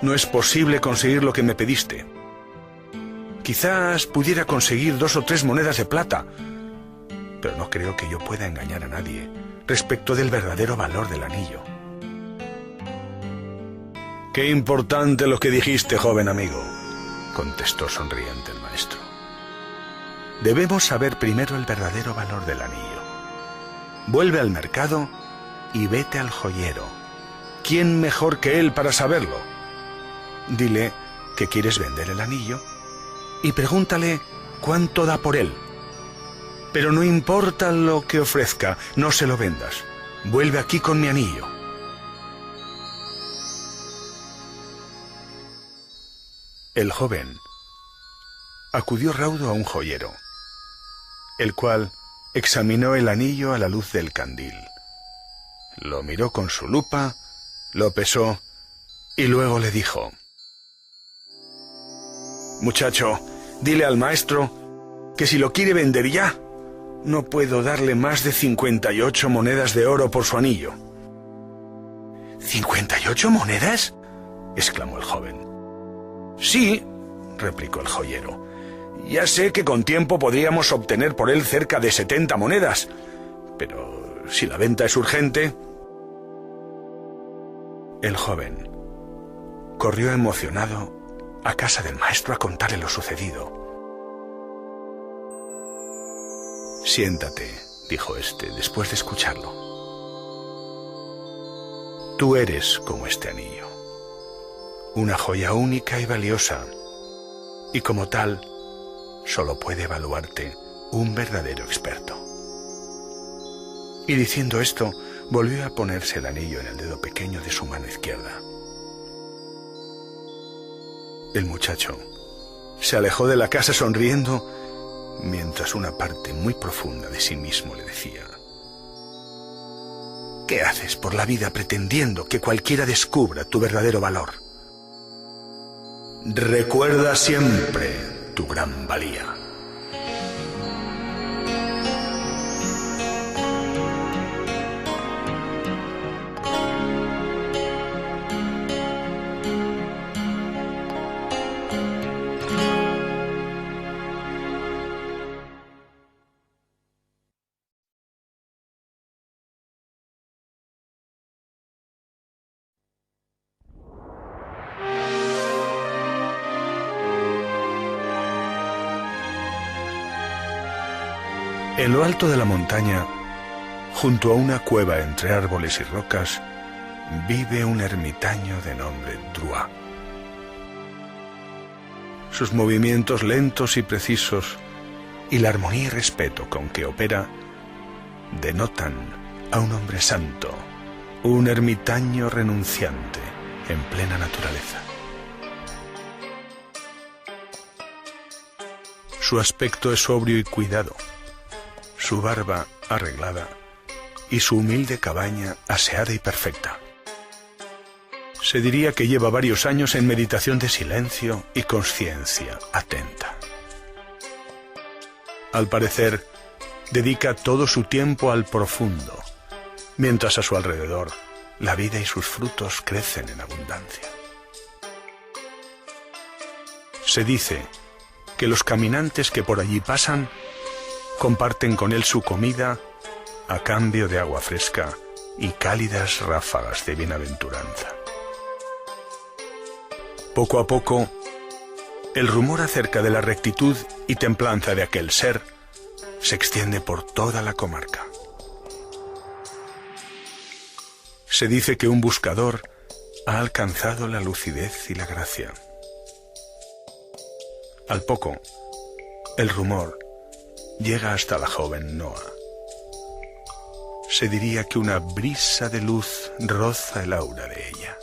no es posible conseguir lo que me pediste. Quizás pudiera conseguir 2 o 3 monedas de plata, pero no creo que yo pueda engañar a nadie respecto del verdadero valor del anillo. Qué importante lo que dijiste, joven amigo, contestó sonriente el maestro. Debemos saber primero el verdadero valor del anillo. Vuelve al mercado y vete al joyero. ¿Quién mejor que él para saberlo? Dile que quieres vender el anillo y pregúntale cuánto da por él. Pero no importa lo que ofrezca, no se lo vendas. Vuelve aquí con mi anillo. El joven acudió raudo a un joyero, el cual examinó el anillo a la luz del candil. Lo miró con su lupa, lo pesó y luego le dijo: Muchacho, dile al maestro que si lo quiere vender ya, no puedo darle más de 58 monedas de oro por su anillo. ¿58 monedas? Exclamó el joven. Sí, replicó el joyero. Ya sé que con tiempo podríamos obtener por él cerca de 70 monedas, pero si la venta es urgente... El joven corrió emocionado a casa del maestro a contarle lo sucedido. Siéntate, dijo éste después de escucharlo. Tú eres como este anillo, una joya única y valiosa, y como tal, solo puede evaluarte un verdadero experto. Y diciendo esto, volvió a ponerse el anillo en el dedo pequeño de su mano izquierda. El muchacho se alejó de la casa sonriendo, mientras una parte muy profunda de sí mismo le decía: ¿qué haces por la vida pretendiendo que cualquiera descubra tu verdadero valor? Recuerda siempre tu gran valía. En lo alto de la montaña, junto a una cueva entre árboles y rocas, vive un ermitaño de nombre Drua. Sus movimientos lentos y precisos y la armonía y respeto con que opera denotan a un hombre santo, un ermitaño renunciante en plena naturaleza. Su aspecto es sobrio y cuidado, su barba arreglada y su humilde cabaña aseada y perfecta. Se diría que lleva varios años en meditación de silencio y conciencia atenta. Al parecer, dedica todo su tiempo al profundo, mientras a su alrededor la vida y sus frutos crecen en abundancia. Se dice que los caminantes que por allí pasan comparten con él su comida a cambio de agua fresca y cálidas ráfagas de bienaventuranza. Poco a poco, el rumor acerca de la rectitud y templanza de aquel ser se extiende por toda la comarca. Se dice que un buscador ha alcanzado la lucidez y la gracia. Al poco, el rumor llega hasta la joven Noa. Se diría que una brisa de luz roza el aura de ella.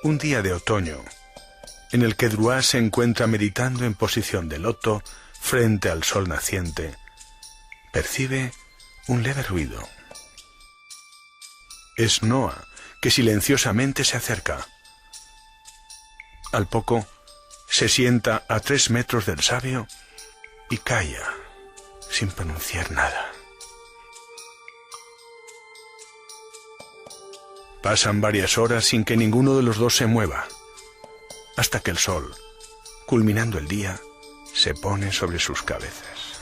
Un día de otoño, en el que Druá se encuentra meditando en posición de loto frente al sol naciente, percibe un leve ruido. Es Noa, que silenciosamente se acerca. Al poco, se sienta a 3 metros del sabio y calla, sin pronunciar nada. Pasan varias horas sin que ninguno de los dos se mueva, hasta que el sol, culminando el día, se pone sobre sus cabezas.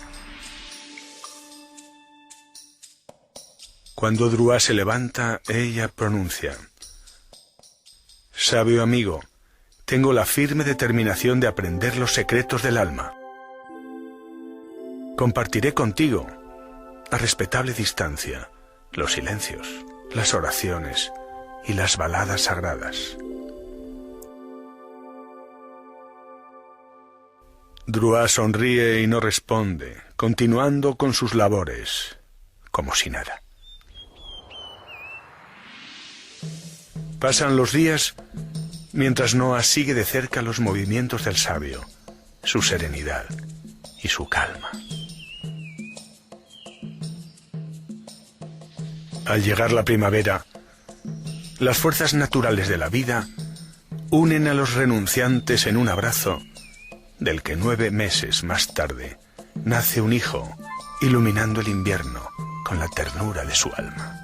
Cuando Druá se levanta, ella pronuncia: «Sabio amigo, tengo la firme determinación de aprender los secretos del alma. Compartiré contigo, a respetable distancia, los silencios, las oraciones y las baladas sagradas». Druá sonríe y no responde, continuando con sus labores, como si nada. Pasan los días mientras Noa sigue de cerca los movimientos del sabio, su serenidad y su calma. Al llegar la primavera, las fuerzas naturales de la vida unen a los renunciantes en un abrazo del que 9 meses más tarde nace un hijo, iluminando el invierno con la ternura de su alma.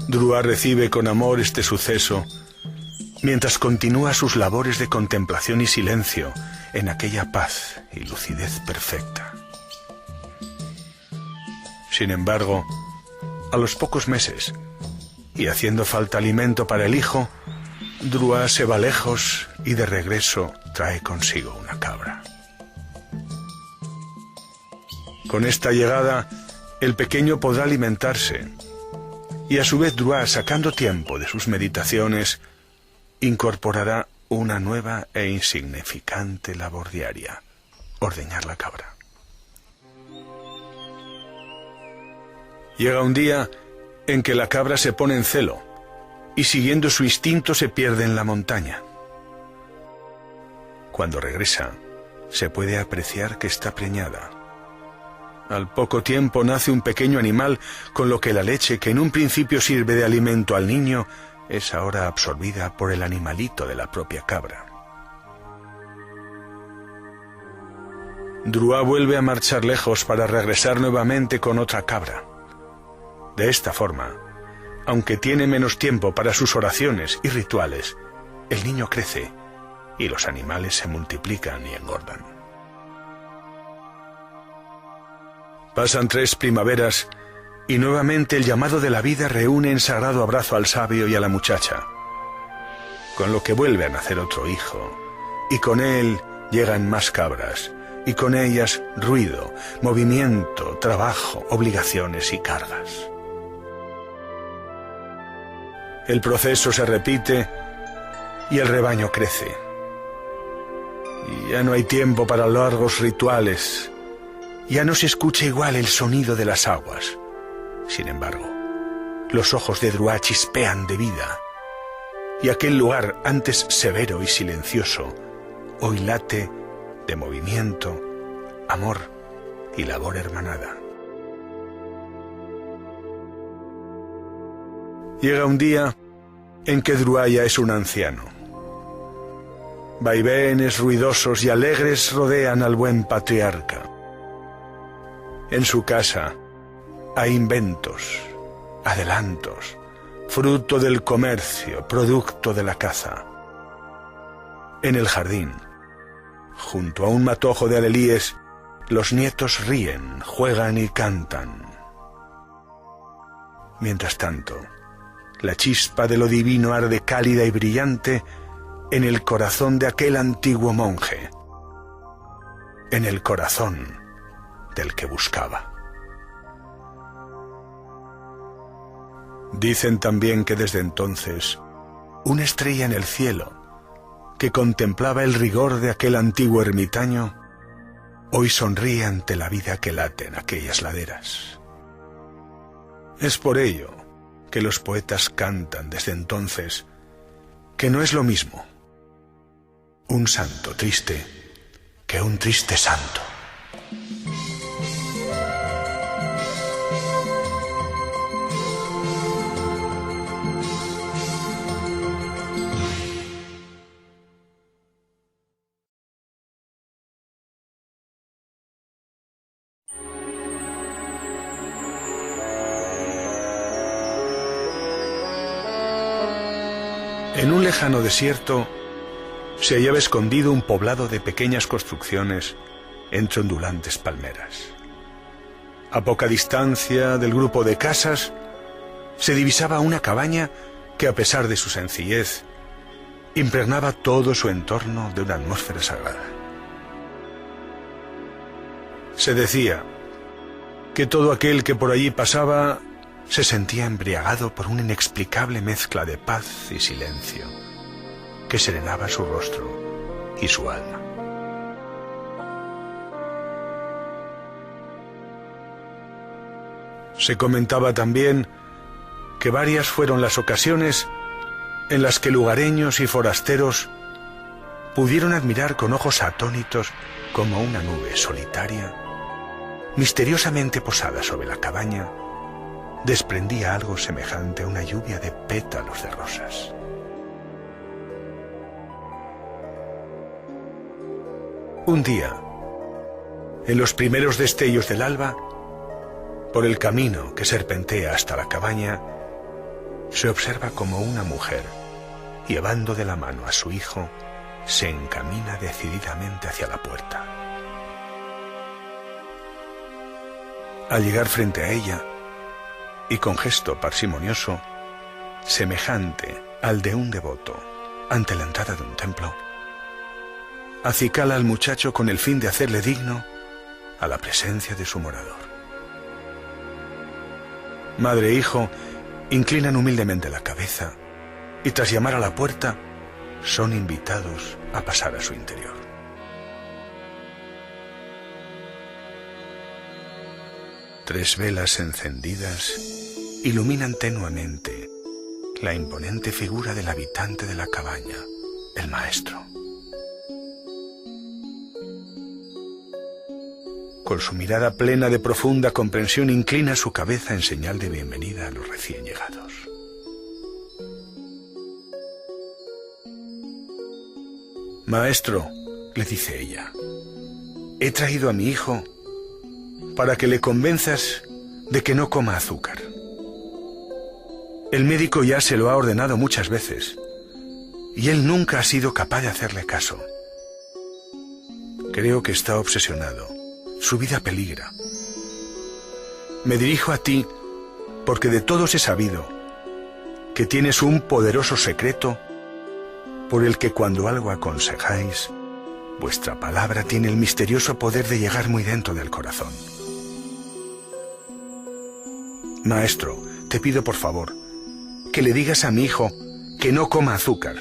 Druá recibe con amor este suceso mientras continúa sus labores de contemplación y silencio en aquella paz y lucidez perfecta. Sin embargo, a los pocos meses, y haciendo falta alimento para el hijo, Druá se va lejos y de regreso trae consigo una cabra. Con esta llegada, el pequeño podrá alimentarse, y a su vez Druá, sacando tiempo de sus meditaciones, incorporará una nueva e insignificante labor diaria: ordeñar la cabra. Llega un día en que la cabra se pone en celo y, siguiendo su instinto, se pierde en la montaña. Cuando regresa, se puede apreciar que está preñada. Al poco tiempo nace un pequeño animal, con lo que la leche, que en un principio sirve de alimento al niño, es ahora absorbida por el animalito de la propia cabra. Druá vuelve a marchar lejos para regresar nuevamente con otra cabra. De esta forma, aunque tiene menos tiempo para sus oraciones y rituales, el niño crece y los animales se multiplican y engordan. Pasan 3 primaveras y nuevamente el llamado de la vida reúne en sagrado abrazo al sabio y a la muchacha, con lo que vuelve a nacer otro hijo, y con él llegan más cabras, y con ellas ruido, movimiento, trabajo, obligaciones y cargas. El proceso se repite y el rebaño crece. Y ya no hay tiempo para largos rituales. Ya no se escucha igual el sonido de las aguas. Sin embargo, los ojos de Druá chispean de vida, y aquel lugar antes severo y silencioso hoy late de movimiento, amor y labor hermanada. Llega un día en que Druá ya es un anciano. Vaivenes ruidosos y alegres rodean al buen patriarca. En su casa hay inventos, adelantos, fruto del comercio, producto de la caza. En el jardín, junto a un matojo de alelíes, los nietos ríen, juegan y cantan. Mientras tanto, la chispa de lo divino arde cálida y brillante en el corazón de aquel antiguo monje, en el corazón del que buscaba. Dicen también que desde entonces, una estrella en el cielo, que contemplaba el rigor de aquel antiguo ermitaño, hoy sonríe ante la vida que late en aquellas laderas. Es por ello que los poetas cantan desde entonces que no es lo mismo un santo triste que un triste santo. En un lejano desierto se hallaba escondido un poblado de pequeñas construcciones entre ondulantes palmeras. A poca distancia del grupo de casas se divisaba una cabaña que, a pesar de su sencillez, impregnaba todo su entorno de una atmósfera sagrada. Se decía que todo aquel que por allí pasaba se sentía embriagado por una inexplicable mezcla de paz y silencio que serenaba su rostro y su alma. Se comentaba también que varias fueron las ocasiones en las que lugareños y forasteros pudieron admirar con ojos atónitos cómo una nube solitaria, misteriosamente posada sobre la cabaña, desprendía algo semejante a una lluvia de pétalos de rosas. Un día, en los primeros destellos del alba, por el camino que serpentea hasta la cabaña, se observa como una mujer, llevando de la mano a su hijo, se encamina decididamente hacia la puerta. Al llegar frente a ella, y con gesto parsimonioso, semejante al de un devoto ante la entrada de un templo, acicala al muchacho con el fin de hacerle digno a la presencia de su morador. Madre e hijo inclinan humildemente la cabeza y, tras llamar a la puerta, son invitados a pasar a su interior. Tres velas encendidas iluminan tenuemente la imponente figura del habitante de la cabaña, el maestro. Con su mirada plena de profunda comprensión inclina su cabeza en señal de bienvenida a los recién llegados. Maestro, le dice ella, he traído a mi hijo para que le convenzas de que no coma azúcar. El médico ya se lo ha ordenado muchas veces y él nunca ha sido capaz de hacerle caso. Creo que está obsesionado. Su vida peligra. Me dirijo a ti porque de todos he sabido que tienes un poderoso secreto por el que cuando algo aconsejáis, vuestra palabra tiene el misterioso poder de llegar muy dentro del corazón. Maestro, te pido por favor que le digas a mi hijo que no coma azúcar.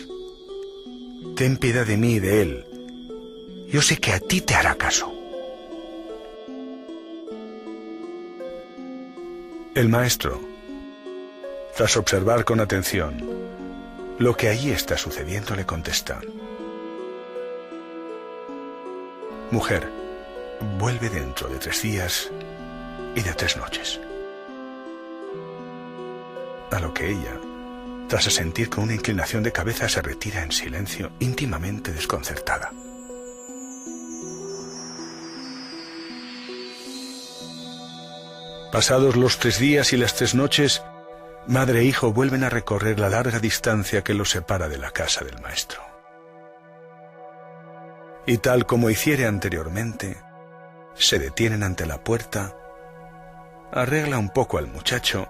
Ten piedad de mí y de él. Yo sé que a ti te hará caso. El maestro, tras observar con atención lo que allí está sucediendo, le contesta: Mujer, vuelve dentro de 3 días y de 3 noches. A lo que ella, tras asentir con una inclinación de cabeza, se retira en silencio, íntimamente desconcertada. Pasados los 3 días y las 3 noches, madre e hijo vuelven a recorrer la larga distancia que los separa de la casa del maestro. Y tal como hiciere anteriormente, se detienen ante la puerta, arregla un poco al muchacho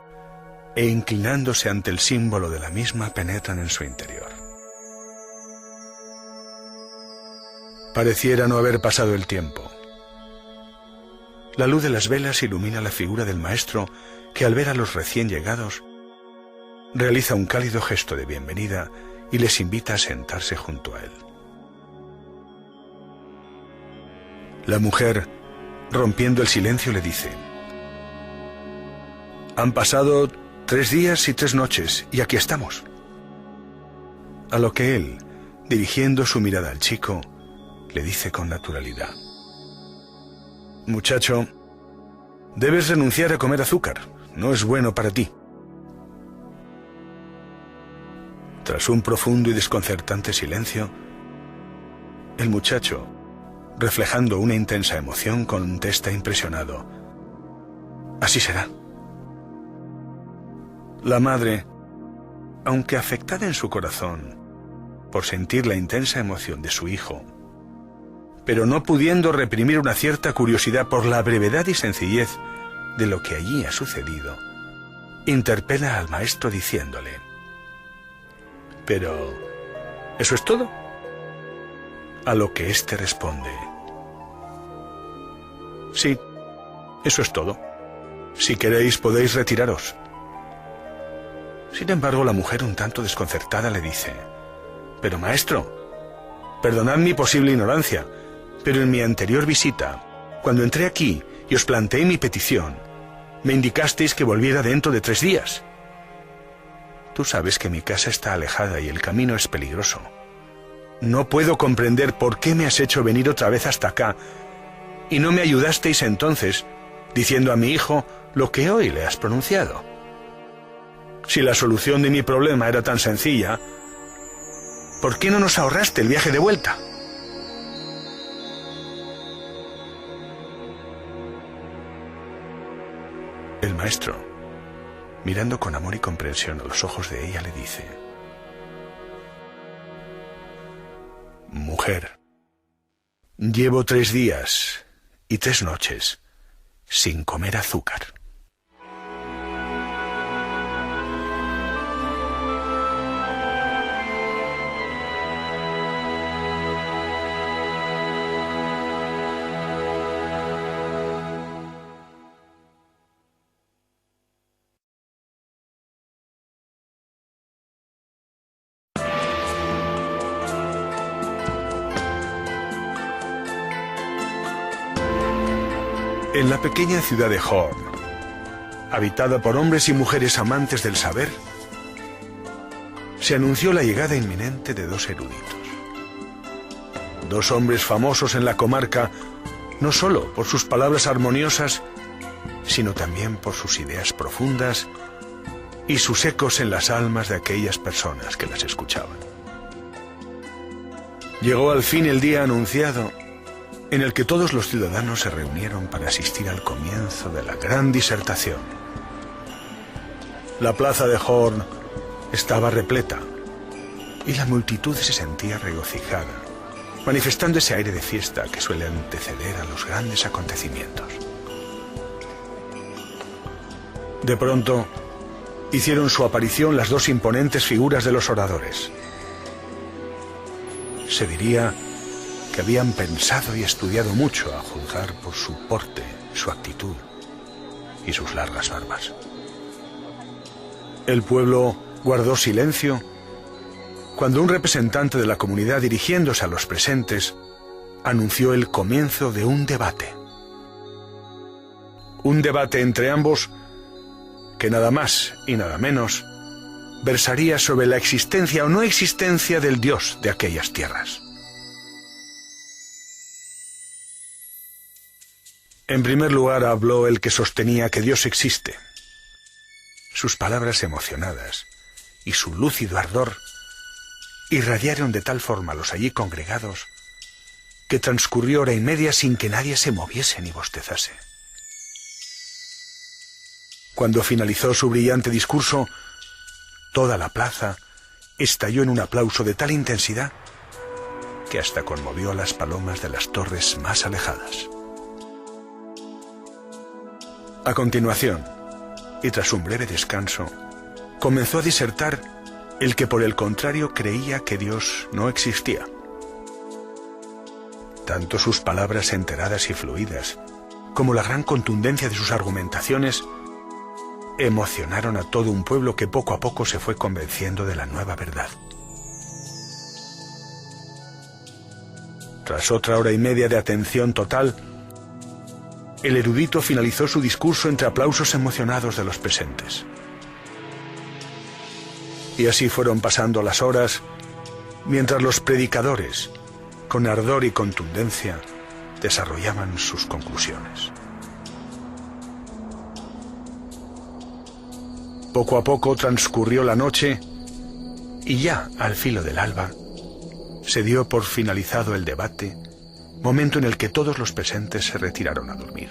e inclinándose ante el símbolo de la misma penetran en su interior. Pareciera no haber pasado el tiempo. La luz de las velas ilumina la figura del maestro que al ver a los recién llegados realiza un cálido gesto de bienvenida y les invita a sentarse junto a él. La mujer, rompiendo el silencio, le dice: «Han pasado 3 días y 3 noches y aquí estamos». A lo que él, dirigiendo su mirada al chico, le dice con naturalidad: «Muchacho, debes renunciar a comer azúcar, no es bueno para ti». Tras un profundo y desconcertante silencio, el muchacho, reflejando una intensa emoción, contesta impresionado: «Así será». La madre, aunque afectada en su corazón por sentir la intensa emoción de su hijo, pero no pudiendo reprimir una cierta curiosidad por la brevedad y sencillez de lo que allí ha sucedido, interpela al maestro diciéndole: «¿Pero eso es todo?». A lo que éste responde: «Sí, eso es todo. Si queréis podéis retiraros». Sin embargo, la mujer, un tanto desconcertada, le dice: «Pero maestro, perdonad mi posible ignorancia, pero en mi anterior visita, cuando entré aquí y os planteé mi petición, me indicasteis que volviera dentro de 3 días. Tú sabes que mi casa está alejada y el camino es peligroso. No puedo comprender por qué me has hecho venir otra vez hasta acá y no me ayudasteis entonces diciendo a mi hijo lo que hoy le has pronunciado. Si la solución de mi problema era tan sencilla, ¿por qué no nos ahorraste el viaje de vuelta?». El maestro, mirando con amor y comprensión a los ojos de ella, le dice: «Mujer, llevo 3 días y 3 noches sin comer azúcar». En la pequeña ciudad de Horn, habitada por hombres y mujeres amantes del saber, se anunció la llegada inminente de 2 eruditos. 2 hombres famosos en la comarca, no solo por sus palabras armoniosas, sino también por sus ideas profundas y sus ecos en las almas de aquellas personas que las escuchaban. Llegó al fin el día anunciado, en el que todos los ciudadanos se reunieron para asistir al comienzo de la gran disertación. La plaza de Horn estaba repleta y la multitud se sentía regocijada, manifestando ese aire de fiesta que suele anteceder a los grandes acontecimientos. De pronto, hicieron su aparición las 2 imponentes figuras de los oradores. Se diría que habían pensado y estudiado mucho, a juzgar por su porte, su actitud y sus largas barbas. El pueblo guardó silencio cuando un representante de la comunidad, dirigiéndose a los presentes, anunció el comienzo de un debate. Un debate entre ambos que nada más y nada menos versaría sobre la existencia o no existencia del Dios de aquellas tierras. En primer lugar habló el que sostenía que Dios existe. Sus palabras emocionadas y su lúcido ardor irradiaron de tal forma a los allí congregados que transcurrió 1 hora y media sin que nadie se moviese ni bostezase. Cuando finalizó su brillante discurso, toda la plaza estalló en un aplauso de tal intensidad que hasta conmovió a las palomas de las torres más alejadas. A continuación, y tras un breve descanso, comenzó a disertar el que por el contrario creía que Dios no existía. Tanto sus palabras enteradas y fluidas, como la gran contundencia de sus argumentaciones, emocionaron a todo un pueblo que poco a poco se fue convenciendo de la nueva verdad. Tras otra hora y media de atención total, el erudito finalizó su discurso entre aplausos emocionados de los presentes. Y así fueron pasando las horas, mientras los predicadores, con ardor y contundencia, desarrollaban sus conclusiones. Poco a poco transcurrió la noche y ya al filo del alba se dio por finalizado el debate, momento en el que todos los presentes se retiraron a dormir.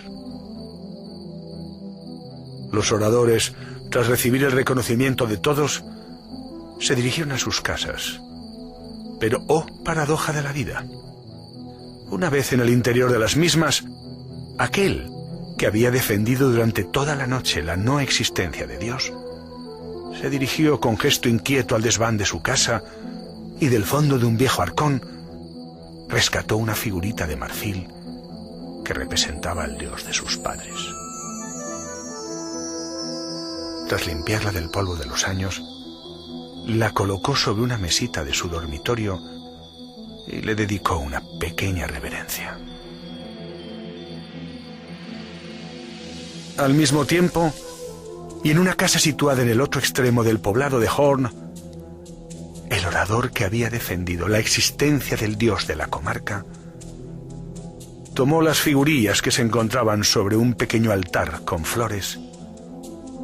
Los oradores, tras recibir el reconocimiento de todos, se dirigieron a sus casas. Pero, ¡oh paradoja de la vida! Una vez en el interior de las mismas, aquel que había defendido durante toda la noche la no existencia de Dios, se dirigió con gesto inquieto al desván de su casa y del fondo de un viejo arcón rescató una figurita de marfil que representaba al Dios de sus padres. Tras limpiarla del polvo de los años, la colocó sobre una mesita de su dormitorio y le dedicó una pequeña reverencia. Al mismo tiempo, y en una casa situada en el otro extremo del poblado de Horn, el orador que había defendido la existencia del Dios de la comarca tomó las figurillas que se encontraban sobre un pequeño altar con flores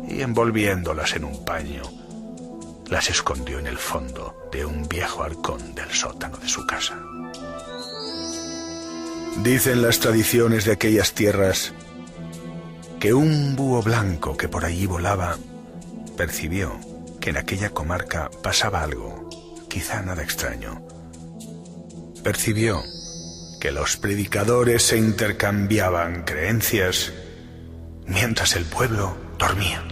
y, envolviéndolas en un paño, las escondió en el fondo de un viejo arcón del sótano de su casa. Dicen las tradiciones de aquellas tierras que un búho blanco que por allí volaba percibió que en aquella comarca pasaba algo, quizá nada extraño. Percibió que los predicadores se intercambiaban creencias mientras el pueblo dormía.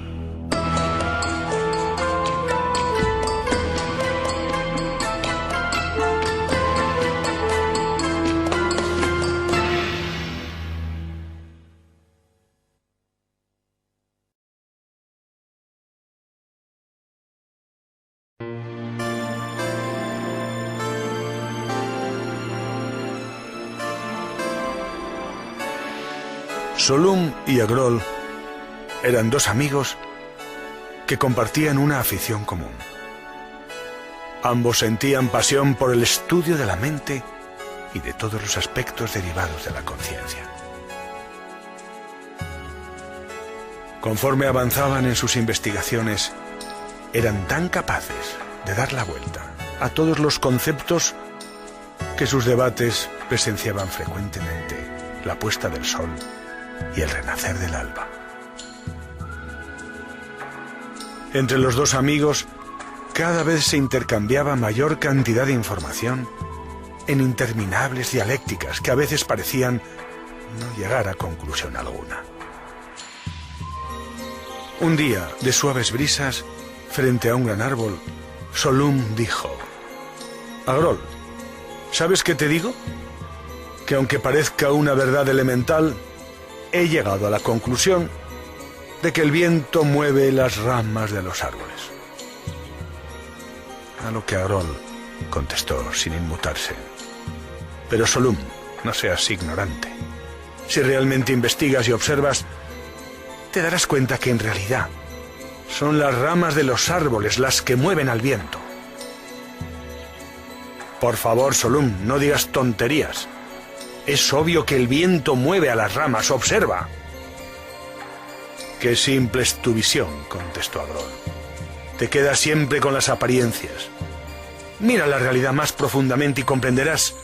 Solum y Agrol eran dos amigos que compartían una afición común. Ambos sentían pasión por el estudio de la mente y de todos los aspectos derivados de la conciencia. Conforme avanzaban en sus investigaciones, eran tan capaces de dar la vuelta a todos los conceptos que sus debates presenciaban frecuentemente la puesta del sol y el renacer del alba. Entre los dos amigos, cada vez se intercambiaba mayor cantidad de información en interminables dialécticas que a veces parecían no llegar a conclusión alguna. Un día, de suaves brisas, frente a un gran árbol, Solum dijo: Agrol, ¿sabes qué te digo? Que aunque parezca una verdad elemental, he llegado a la conclusión de que el viento mueve las ramas de los árboles. A lo que Agrol contestó sin inmutarse: Pero Solum, no seas ignorante. Si realmente investigas y observas, te darás cuenta que en realidad son las ramas de los árboles las que mueven al viento. Por favor, Solum, no digas tonterías. Es obvio que el viento mueve a las ramas, observa. Qué simple es tu visión, contestó Agrol. Te quedas siempre con las apariencias. Mira la realidad más profundamente y comprenderás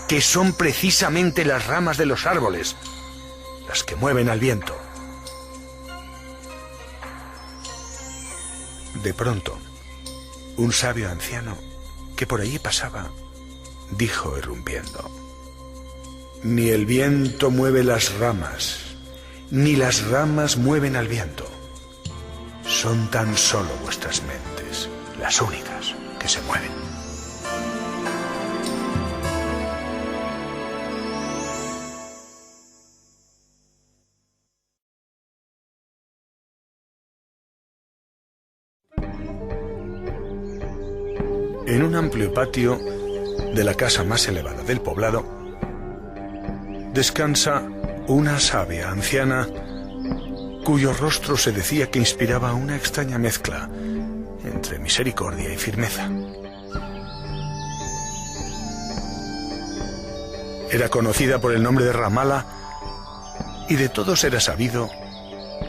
que son precisamente las ramas de los árboles las que mueven al viento. De pronto, un sabio anciano que por allí pasaba dijo irrumpiendo: «Ni el viento mueve las ramas, ni las ramas mueven al viento. Son tan solo vuestras mentes las únicas que se mueven». En un amplio patio de la casa más elevada del poblado descansa una sabia anciana cuyo rostro se decía que inspiraba una extraña mezcla entre misericordia y firmeza. Era conocida por el nombre de Ramala y de todos era sabido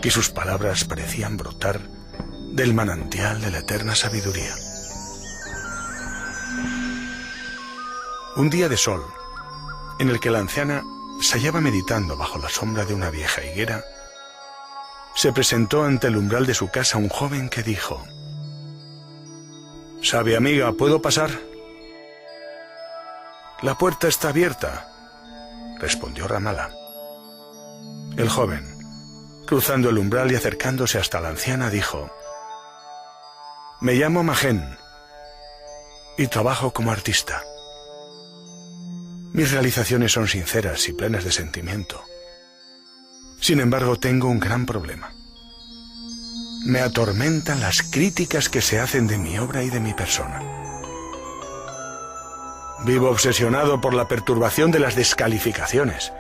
que sus palabras parecían brotar del manantial de la eterna sabiduría. Un día de sol, en el que la anciana se hallaba meditando bajo la sombra de una vieja higuera, se presentó ante el umbral de su casa un joven que dijo: «Sabia amiga, ¿puedo pasar?». «La puerta está abierta», respondió Ramala. El joven, cruzando el umbral y acercándose hasta la anciana, dijo: «Me llamo Magen y trabajo como artista. Mis realizaciones son sinceras y plenas de sentimiento. Sin embargo, tengo un gran problema. Me atormentan las críticas que se hacen de mi obra y de mi persona. Vivo obsesionado por la perturbación de las descalificaciones.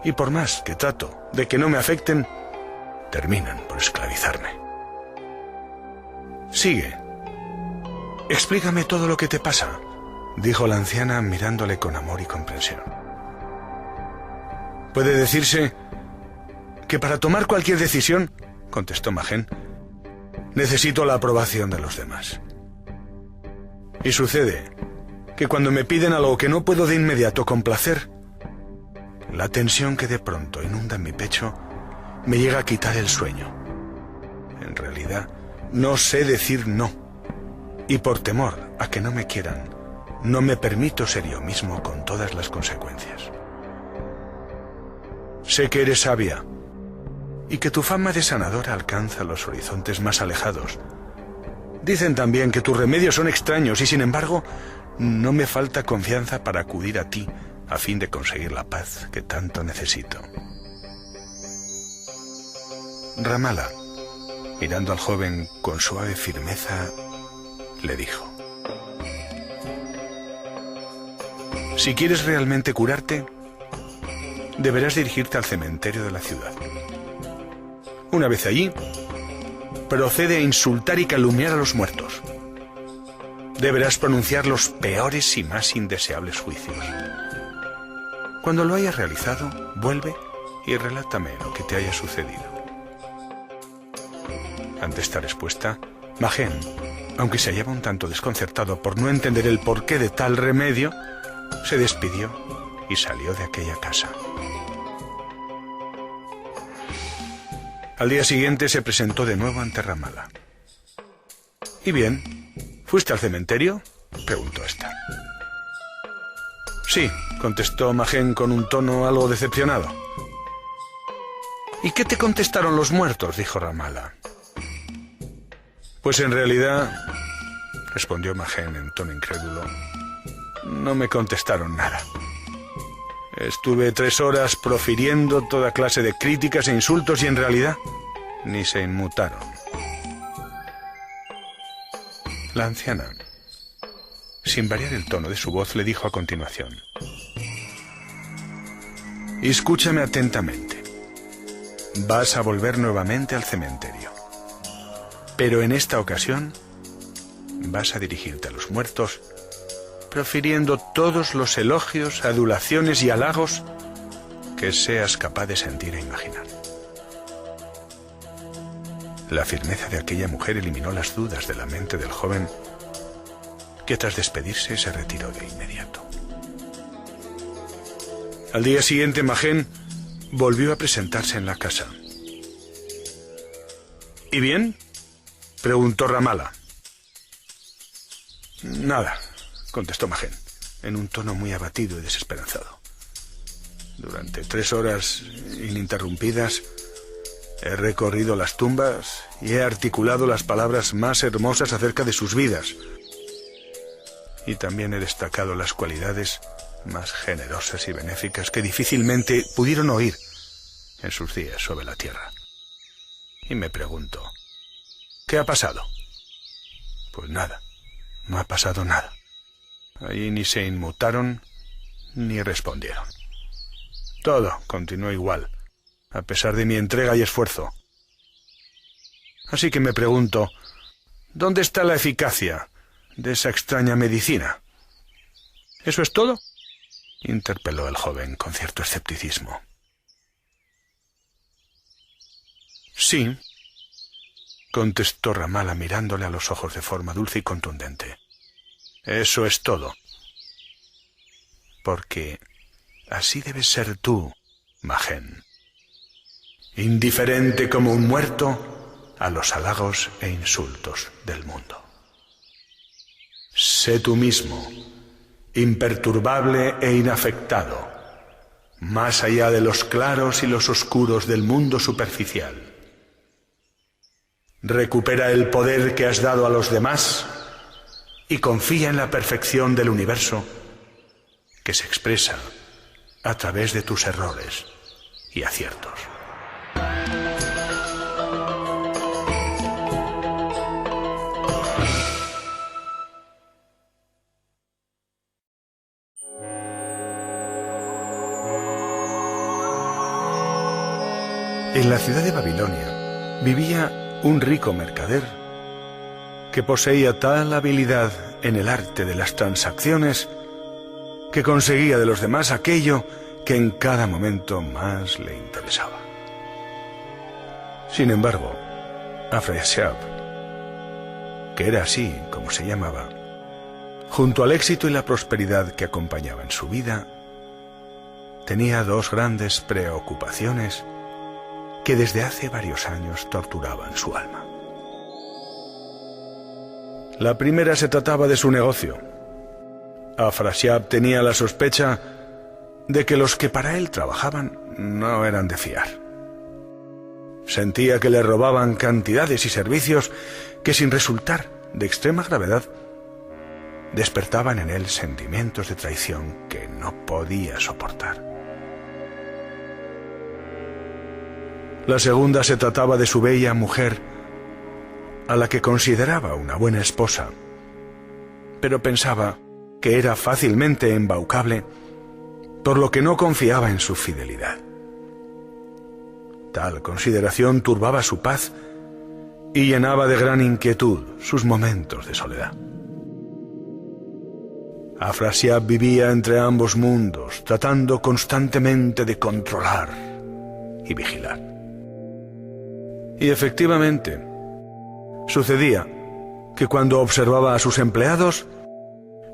Y por más que trato de que no me afecten, terminan por esclavizarme. Sigue. Explícame todo lo que te pasa», dijo la anciana mirándole con amor y comprensión. «Puede decirse que para tomar cualquier decisión», contestó Magen, «necesito la aprobación de los demás. Y sucede que cuando me piden algo que no puedo de inmediato complacer, la tensión que de pronto inunda mi pecho me llega a quitar el sueño. En realidad, no sé decir no, y por temor a que no me quieran, no me permito ser yo mismo con todas las consecuencias. Sé que eres sabia y que tu fama de sanadora alcanza los horizontes más alejados. Dicen también que tus remedios son extraños y, sin embargo, no me falta confianza para acudir a ti a fin de conseguir la paz que tanto necesito». Ramala, mirando al joven con suave firmeza, le dijo: «Si quieres realmente curarte, deberás dirigirte al cementerio de la ciudad. Una vez allí, procede a insultar y calumniar a los muertos. Deberás pronunciar los peores y más indeseables juicios. Cuando lo hayas realizado, vuelve y relátame lo que te haya sucedido». Ante esta respuesta, Magen, aunque se hallaba un tanto desconcertado por no entender el porqué de tal remedio, se despidió y salió de aquella casa. Al día siguiente se presentó de nuevo ante Ramala. «¿Y bien? ¿Fuiste al cementerio?», preguntó ésta. «Sí», contestó Magen con un tono algo decepcionado. «¿Y qué te contestaron los muertos?», dijo Ramala. «Pues en realidad», respondió Magen en tono incrédulo, «no me contestaron nada. Estuve 3 horas profiriendo toda clase de críticas e insultos y en realidad ni se inmutaron». La anciana, sin variar el tono de su voz, le dijo a continuación: «Escúchame atentamente. Vas a volver nuevamente al cementerio. Pero en esta ocasión vas a dirigirte a los muertos, profiriendo todos los elogios, adulaciones y halagos que seas capaz de sentir e imaginar». La firmeza de aquella mujer eliminó las dudas de la mente del joven, que tras despedirse se retiró de inmediato. Al día siguiente, Magen volvió a presentarse en la casa. «¿Y bien? preguntó Ramala. Nada, contestó Magen, en un tono muy abatido y desesperanzado. Durante 3 horas ininterrumpidas he recorrido las tumbas y he articulado las palabras más hermosas acerca de sus vidas. Y también he destacado las cualidades más generosas y benéficas que difícilmente pudieron oír en sus días sobre la tierra. Y me pregunto, ¿qué ha pasado? Pues nada, no ha pasado nada. Allí ni se inmutaron ni respondieron. Todo continuó igual, a pesar de mi entrega y esfuerzo. Así que me pregunto, ¿dónde está la eficacia de esa extraña medicina? ¿Eso es todo?, interpeló el joven con cierto escepticismo. Sí, contestó Ramala mirándole a los ojos de forma dulce y contundente. Eso es todo. Porque así debes ser tú, Magen. Indiferente como un muerto a los halagos e insultos del mundo. Sé tú mismo, imperturbable e inafectado, más allá de los claros y los oscuros del mundo superficial. Recupera el poder que has dado a los demás y confía en la perfección del universo que se expresa a través de tus errores y aciertos. En la ciudad de Babilonia vivía un rico mercader que poseía tal habilidad en el arte de las transacciones que conseguía de los demás aquello que en cada momento más le interesaba. Sin embargo, Afrasiab, que era así como se llamaba, junto al éxito y la prosperidad que acompañaban su vida, tenía 2 grandes preocupaciones que desde hace varios años torturaban su alma. La primera se trataba de su negocio. Afrasiab tenía la sospecha de que los que para él trabajaban no eran de fiar. Sentía que le robaban cantidades y servicios que, sin resultar de extrema gravedad, despertaban en él sentimientos de traición que no podía soportar. La segunda se trataba de su bella mujer, a la que consideraba una buena esposa, pero pensaba que era fácilmente embaucable, por lo que no confiaba en su fidelidad. Tal consideración turbaba su paz y llenaba de gran inquietud sus momentos de soledad. Afrasiab vivía entre ambos mundos, tratando constantemente de controlar y vigilar. Y efectivamente, sucedía que cuando observaba a sus empleados,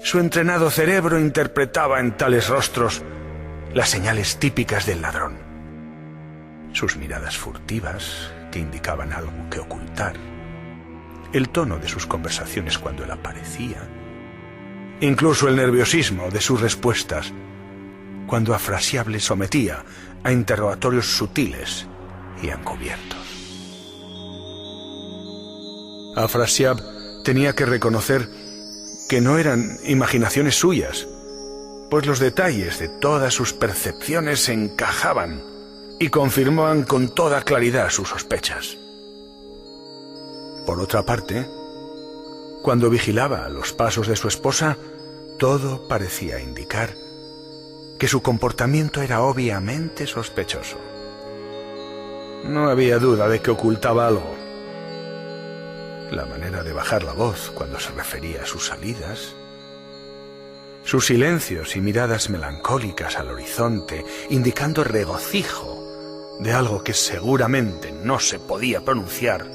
su entrenado cerebro interpretaba en tales rostros las señales típicas del ladrón. Sus miradas furtivas que indicaban algo que ocultar, el tono de sus conversaciones cuando él aparecía, incluso el nerviosismo de sus respuestas cuando Afrasiab le sometía a interrogatorios sutiles y encubiertos. Afrasiab tenía que reconocer que no eran imaginaciones suyas, pues los detalles de todas sus percepciones se encajaban y confirmaban con toda claridad sus sospechas. Por otra parte, cuando vigilaba los pasos de su esposa, todo parecía indicar que su comportamiento era obviamente sospechoso. No había duda de que ocultaba algo. La manera de bajar la voz cuando se refería a sus salidas, sus silencios y miradas melancólicas al horizonte, indicando regocijo de algo que seguramente no se podía pronunciar,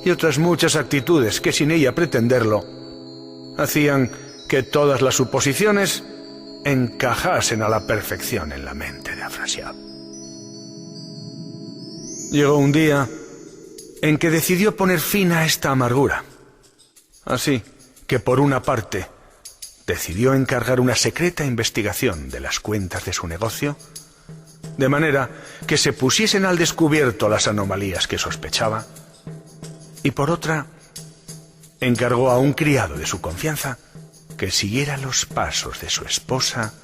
y otras muchas actitudes que sin ella pretenderlo, hacían que todas las suposiciones encajasen a la perfección en la mente de Afrasiab. Llegó un día en que decidió poner fin a esta amargura. Así que, por una parte, decidió encargar una secreta investigación de las cuentas de su negocio, de manera que se pusiesen al descubierto las anomalías que sospechaba, y por otra, encargó a un criado de su confianza que siguiera los pasos de su esposa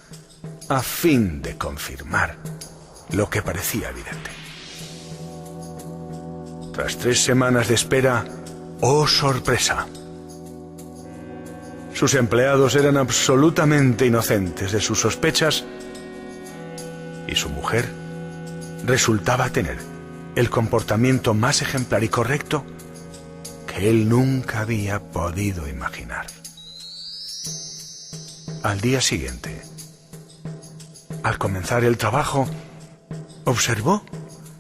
a fin de confirmar lo que parecía evidente. Tras 3 semanas de espera, ¡oh sorpresa!, sus empleados eran absolutamente inocentes de sus sospechas y su mujer resultaba tener el comportamiento más ejemplar y correcto que él nunca había podido imaginar. Al día siguiente, al comenzar el trabajo, observó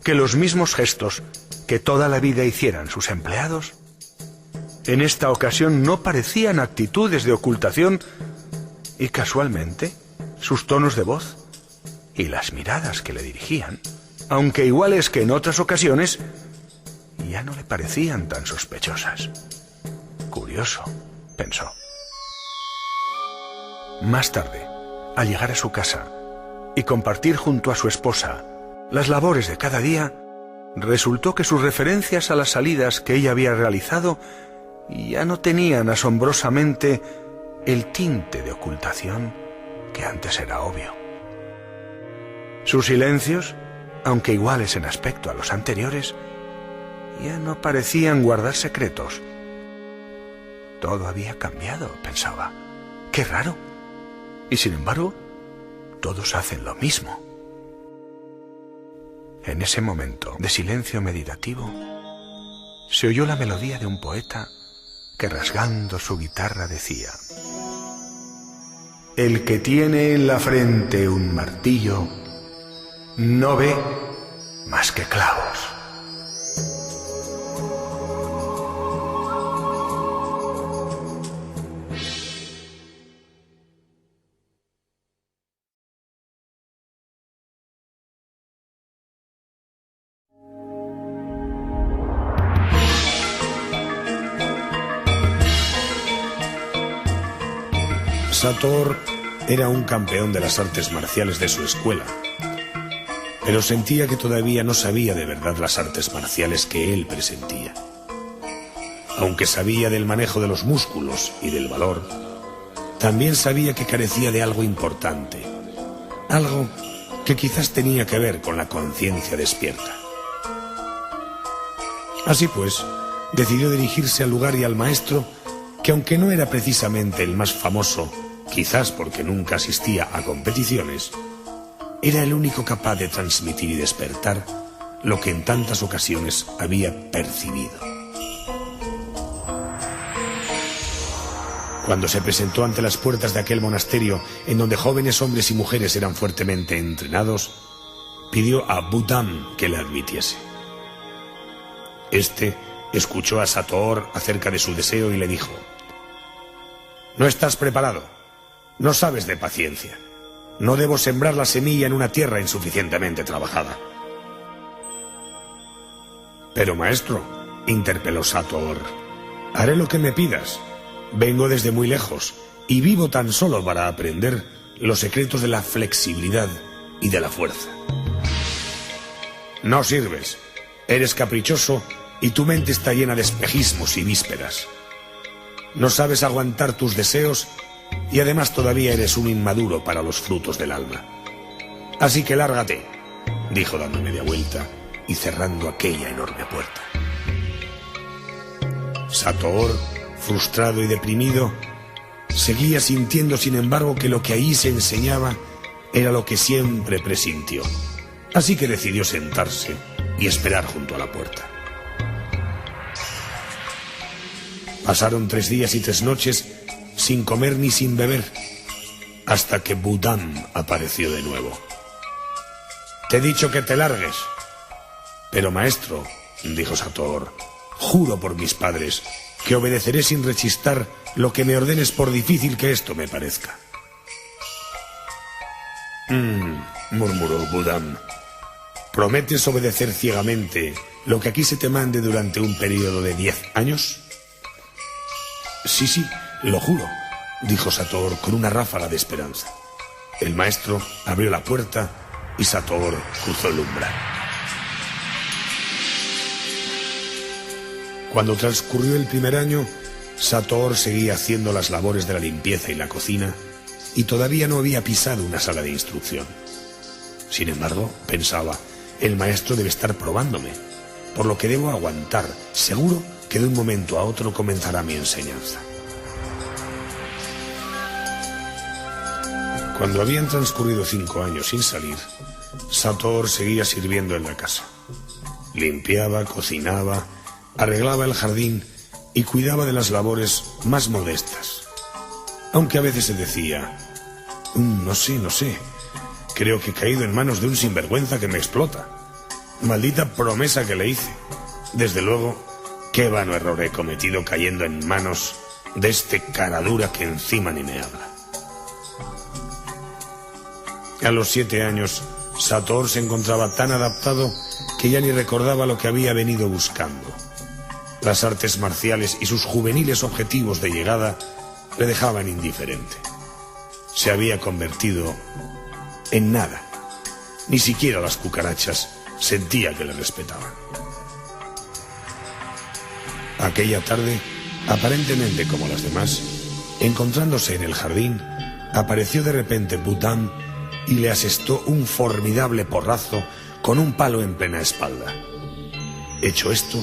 que los mismos gestos que toda la vida hicieran sus empleados, en esta ocasión no parecían actitudes de ocultación y, casualmente, sus tonos de voz y las miradas que le dirigían, aunque iguales que en otras ocasiones, ya no le parecían tan sospechosas. Curioso, pensó. Más tarde, al llegar a su casa y compartir junto a su esposa las labores de cada día, resultó que sus referencias a las salidas que ella había realizado ya no tenían asombrosamente el tinte de ocultación que antes era obvio. Sus silencios, aunque iguales en aspecto a los anteriores, ya no parecían guardar secretos. Todo había cambiado, pensaba. ¡Qué raro! Y sin embargo, todos hacen lo mismo. En ese momento de silencio meditativo, se oyó la melodía de un poeta que, rasgando su guitarra, decía: el que tiene en la frente un martillo no ve más que clavos. Sator era un campeón de las artes marciales de su escuela, pero sentía que todavía no sabía de verdad las artes marciales que él presentía. Aunque sabía del manejo de los músculos y del valor, también sabía que carecía de algo importante, algo que quizás tenía que ver con la conciencia despierta. Así pues, decidió dirigirse al lugar y al maestro que, aunque no era precisamente el más famoso, quizás porque nunca asistía a competiciones, era el único capaz de transmitir y despertar lo que en tantas ocasiones había percibido. Cuando se presentó ante las puertas de aquel monasterio, en donde jóvenes hombres y mujeres eran fuertemente entrenados, pidió a Budam que le admitiese. Este escuchó a Sator acerca de su deseo y le dijo: no estás preparado, no sabes de paciencia, no debo sembrar la semilla en una tierra insuficientemente trabajada. Pero maestro, interpeló Sator, haré lo que me pidas. Vengo desde muy lejos y vivo tan solo para aprender los secretos de la flexibilidad y de la fuerza. No sirves, eres caprichoso y tu mente está llena de espejismos y vísperas. No sabes aguantar tus deseos y además todavía eres un inmaduro para los frutos del alma. Así que lárgate, dijo dando media vuelta y cerrando aquella enorme puerta. Sator, frustrado y deprimido, seguía sintiendo sin embargo que lo que allí se enseñaba era lo que siempre presintió. Así que decidió sentarse y esperar junto a la puerta. Pasaron 3 días y 3 noches sin comer ni sin beber, hasta que Budam apareció de nuevo. Te he dicho que te largues. Pero maestro, dijo Sator, juro por mis padres que obedeceré sin rechistar lo que me ordenes, por difícil que esto me parezca. Murmuró Budam. ¿Prometes obedecer ciegamente lo que aquí se te mande durante un periodo de 10 años? Sí, lo juro, dijo Sator con una ráfaga de esperanza. El maestro abrió la puerta y Sator cruzó el umbral. Cuando transcurrió el primer año, Sator seguía haciendo las labores de la limpieza y la cocina y todavía no había pisado una sala de instrucción. Sin embargo, pensaba, el maestro debe estar probándome, por lo que debo aguantar. Seguro que de un momento a otro comenzará mi enseñanza. Cuando habían transcurrido 5 años sin salir, Sator seguía sirviendo en la casa. Limpiaba, cocinaba, arreglaba el jardín y cuidaba de las labores más modestas. Aunque a veces se decía, no sé, creo que he caído en manos de un sinvergüenza que me explota. Maldita promesa que le hice. Desde luego, qué vano error he cometido cayendo en manos de este caradura que encima ni me habla. A los 7 años, Sator se encontraba tan adaptado que ya ni recordaba lo que había venido buscando. Las artes marciales y sus juveniles objetivos de llegada le dejaban indiferente. Se había convertido en nada. Ni siquiera las cucarachas sentía que le respetaban. Aquella tarde, aparentemente como las demás, encontrándose en el jardín, apareció de repente Butam y le asestó un formidable porrazo con un palo en plena espalda. Hecho esto,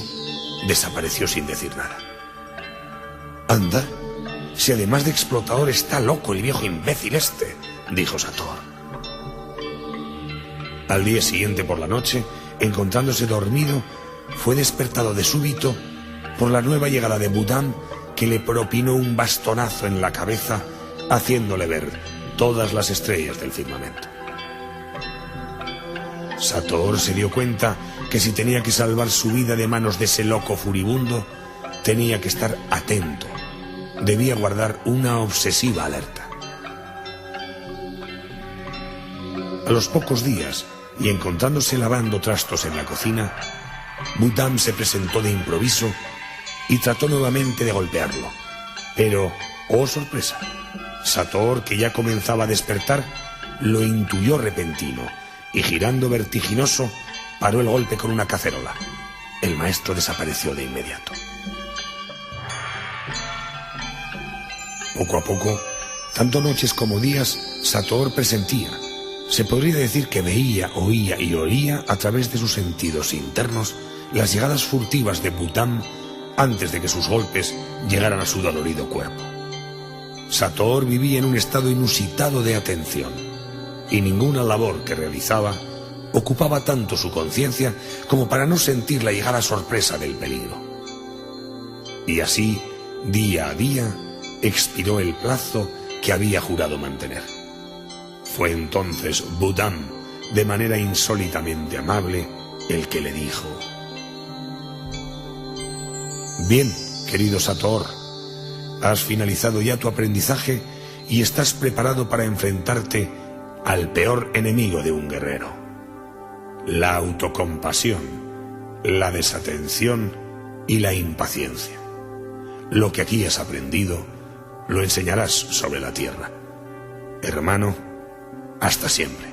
desapareció sin decir nada. «Anda, si además de explotador está loco el viejo imbécil este», dijo Sator. Al día siguiente por la noche, encontrándose dormido, fue despertado de súbito por la nueva llegada de Butam, que le propinó un bastonazo en la cabeza, haciéndole ver todas las estrellas del firmamento. Sator se dio cuenta que si tenía que salvar su vida de manos de ese loco furibundo, tenía que estar atento. Debía guardar una obsesiva alerta. A los pocos días, y encontrándose lavando trastos en la cocina, Butam se presentó de improviso y trató nuevamente de golpearlo. Pero, ¡oh sorpresa!, Sator, que ya comenzaba a despertar, lo intuyó repentino y, girando vertiginoso, paró el golpe con una cacerola. El maestro desapareció de inmediato. Poco a poco, tanto noches como días, Sator presentía. Se podría decir que veía, oía y oía a través de sus sentidos internos las llegadas furtivas de Butam antes de que sus golpes llegaran a su dolorido cuerpo. Sator vivía en un estado inusitado de atención, y ninguna labor que realizaba ocupaba tanto su conciencia como para no sentir la llegada sorpresa del peligro. Y así, día a día, expiró el plazo que había jurado mantener. Fue entonces Butam, de manera insólitamente amable, el que le dijo: «Bien, querido Sator, has finalizado ya tu aprendizaje y estás preparado para enfrentarte al peor enemigo de un guerrero: la autocompasión, la desatención y la impaciencia. Lo que aquí has aprendido lo enseñarás sobre la tierra. Hermano, hasta siempre».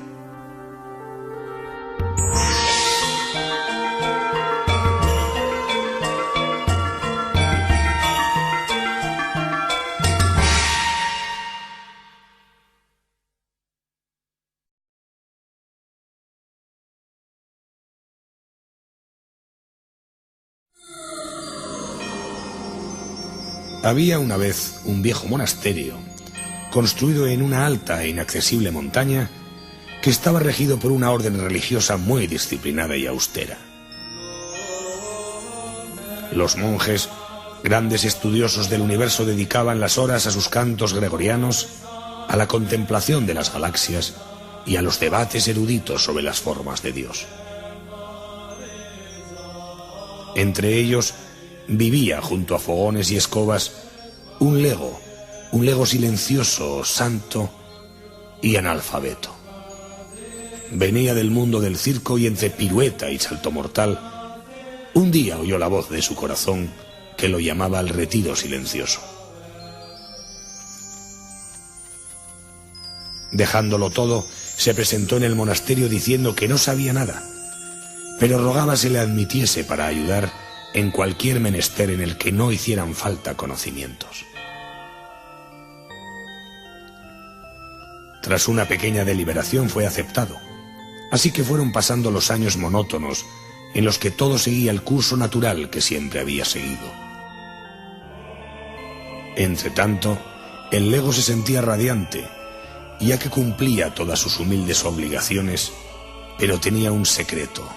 Había una vez un viejo monasterio, construido en una alta e inaccesible montaña, que estaba regido por una orden religiosa muy disciplinada y austera. Los monjes, grandes estudiosos del universo, dedicaban las horas a sus cantos gregorianos, a la contemplación de las galaxias y a los debates eruditos sobre las formas de Dios. Entre ellos vivía, junto a fogones y escobas, un lego silencioso, santo y analfabeto. Venía del mundo del circo y entre pirueta y salto mortal Un día oyó la voz de su corazón que lo llamaba al retiro silencioso. Dejándolo todo, se presentó en el monasterio diciendo que no sabía nada, pero rogaba se le admitiese para ayudar en cualquier menester en el que no hicieran falta conocimientos. Tras una pequeña deliberación fue aceptado, así que fueron pasando los años monótonos en los que todo seguía el curso natural que siempre había seguido. Entretanto, el lego se sentía radiante, ya que cumplía todas sus humildes obligaciones, pero tenía un secreto.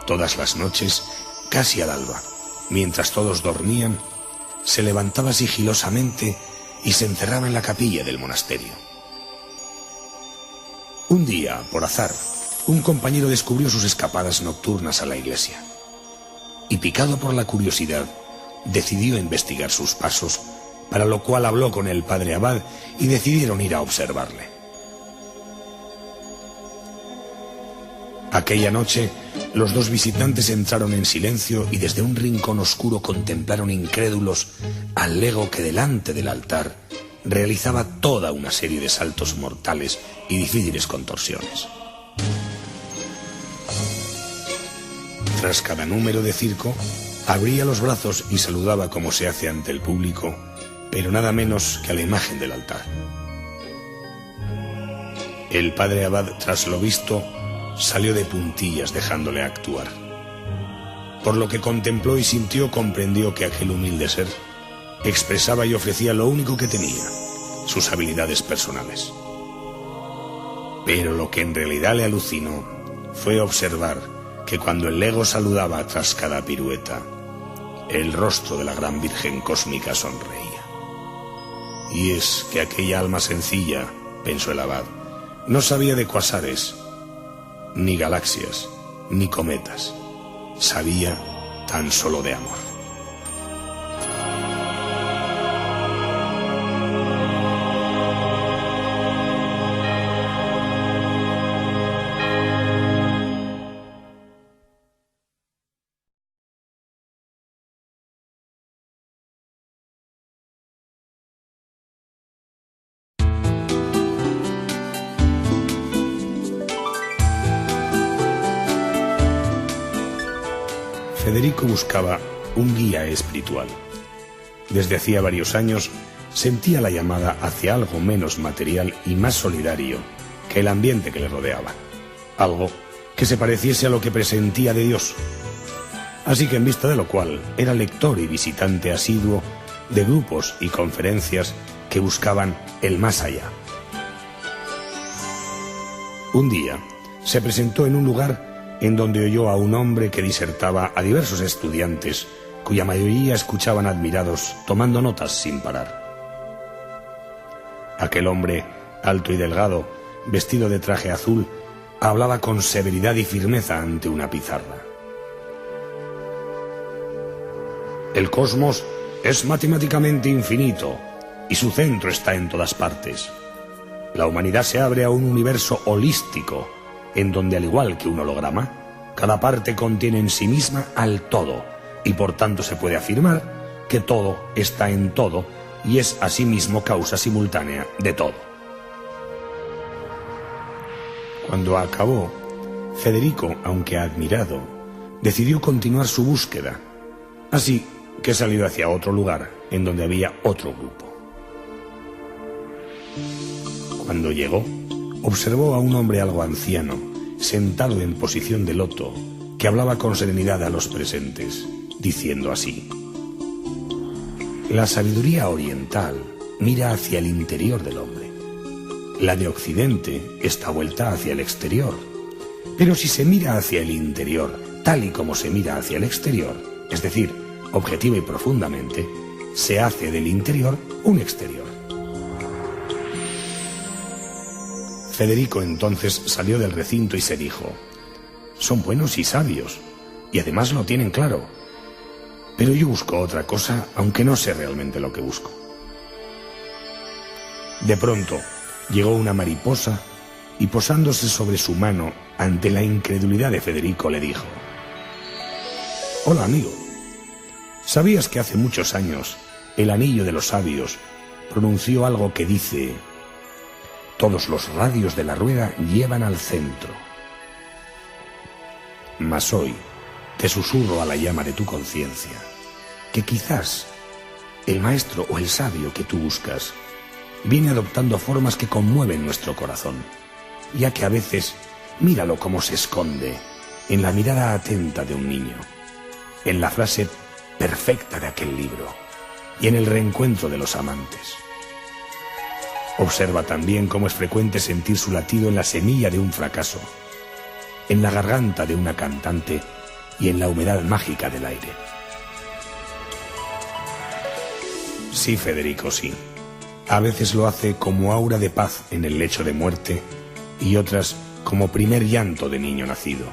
Todas las noches, casi al alba, mientras todos dormían, se levantaba sigilosamente y se encerraba en la capilla del monasterio. Un día, por azar, un compañero descubrió sus escapadas nocturnas a la iglesia, y picado por la curiosidad, decidió investigar sus pasos, para lo cual habló con el padre abad y decidieron ir a observarle. Aquella noche, los dos visitantes entraron en silencio y desde un rincón oscuro contemplaron incrédulos al lego que delante del altar realizaba toda una serie de saltos mortales y difíciles contorsiones. Tras cada número de circo, abría los brazos y saludaba como se hace ante el público, pero nada menos que a la imagen del altar. El padre abad, tras lo visto, salió de puntillas dejándole actuar. Por lo que contempló y sintió, comprendió que aquel humilde ser expresaba y ofrecía lo único que tenía, sus habilidades personales. Pero lo que en realidad le alucinó fue observar que cuando el lego saludaba tras cada pirueta, el rostro de la gran Virgen cósmica sonreía. Y es que aquella alma sencilla, pensó el abad, no sabía de cuasares, ni galaxias, ni cometas. Sabía tan solo de amor. Federico buscaba un guía espiritual. Desde hacía varios años sentía la llamada hacia algo menos material y más solidario que el ambiente que le rodeaba. Algo que se pareciese a lo que presentía de Dios. Así que en vista de lo cual era lector y visitante asiduo de grupos y conferencias que buscaban el más allá. Un día se presentó en un lugar en donde oyó a un hombre que disertaba a diversos estudiantes, cuya mayoría escuchaban admirados, tomando notas sin parar. Aquel hombre, alto y delgado, vestido de traje azul, hablaba con severidad y firmeza ante una pizarra. El cosmos es matemáticamente infinito, y su centro está en todas partes. La humanidad se abre a un universo holístico, en donde, al igual que un holograma, cada parte contiene en sí misma al todo, y por tanto se puede afirmar que todo está en todo y es asimismo causa simultánea de todo. Cuando acabó, Federico, aunque admirado, decidió continuar su búsqueda, así que salió hacia otro lugar en donde había otro grupo. Cuando llegó, observó a un hombre algo anciano, sentado en posición de loto, que hablaba con serenidad a los presentes, diciendo así: la sabiduría oriental mira hacia el interior del hombre. La de Occidente está vuelta hacia el exterior. Pero si se mira hacia el interior, tal y como se mira hacia el exterior, es decir, objetiva y profundamente, se hace del interior un exterior. Federico entonces salió del recinto y se dijo: son buenos y sabios, y además lo tienen claro. Pero yo busco otra cosa, aunque no sé realmente lo que busco. De pronto, llegó una mariposa y posándose sobre su mano ante la incredulidad de Federico le dijo: Hola, amigo. ¿Sabías que hace muchos años el anillo de los sabios pronunció algo que dice: todos los radios de la rueda llevan al centro? Mas hoy te susurro a la llama de tu conciencia que quizás el maestro o el sabio que tú buscas viene adoptando formas que conmueven nuestro corazón, ya que a veces míralo cómo se esconde en la mirada atenta de un niño, en la frase perfecta de aquel libro y en el reencuentro de los amantes. Observa también cómo es frecuente sentir su latido en la semilla de un fracaso, en la garganta de una cantante y en la humedad mágica del aire. Sí, Federico, sí. A veces lo hace como aura de paz en el lecho de muerte y otras como primer llanto de niño nacido.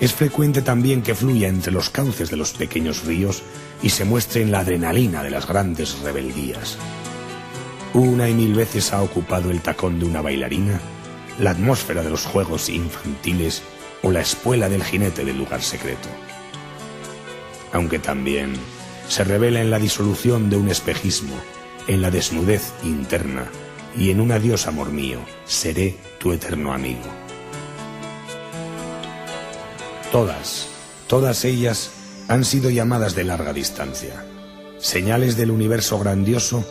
Es frecuente también que fluya entre los cauces de los pequeños ríos y se muestre en la adrenalina de las grandes rebeldías. Una y mil veces ha ocupado el tacón de una bailarina, la atmósfera de los juegos infantiles o la espuela del jinete del lugar secreto. Aunque también se revela en la disolución de un espejismo, en la desnudez interna y en un adiós, amor mío, seré tu eterno amigo. Todas ellas han sido llamadas de larga distancia, señales del universo grandioso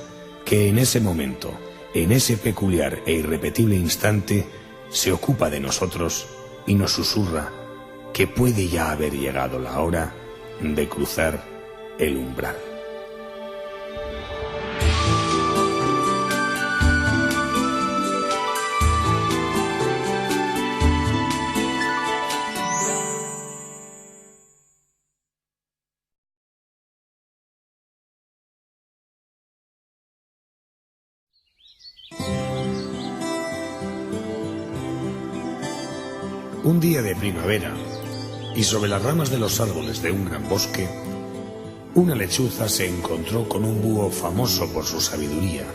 que en ese momento, en ese peculiar e irrepetible instante, se ocupa de nosotros y nos susurra que puede ya haber llegado la hora de cruzar el umbral. Un día de primavera, y sobre las ramas de los árboles de un gran bosque, una lechuza se encontró con un búho famoso por su sabiduría.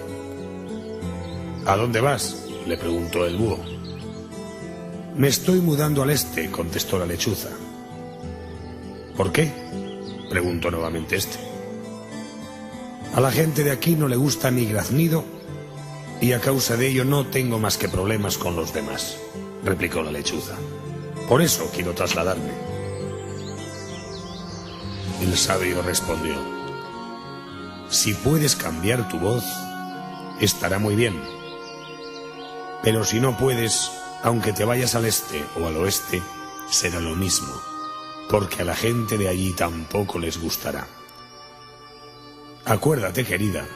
¿A dónde vas?, le preguntó el búho. Me estoy mudando al este, contestó la lechuza. ¿Por qué?, preguntó nuevamente este. A la gente de aquí no le gusta mi graznido y a causa de ello no tengo más que problemas con los demás, replicó la lechuza. Por eso quiero trasladarme. El sabio respondió: si puedes cambiar tu voz, estará muy bien. Pero si no puedes, aunque te vayas al este o al oeste, será lo mismo, porque a la gente de allí tampoco les gustará. Acuérdate, querida,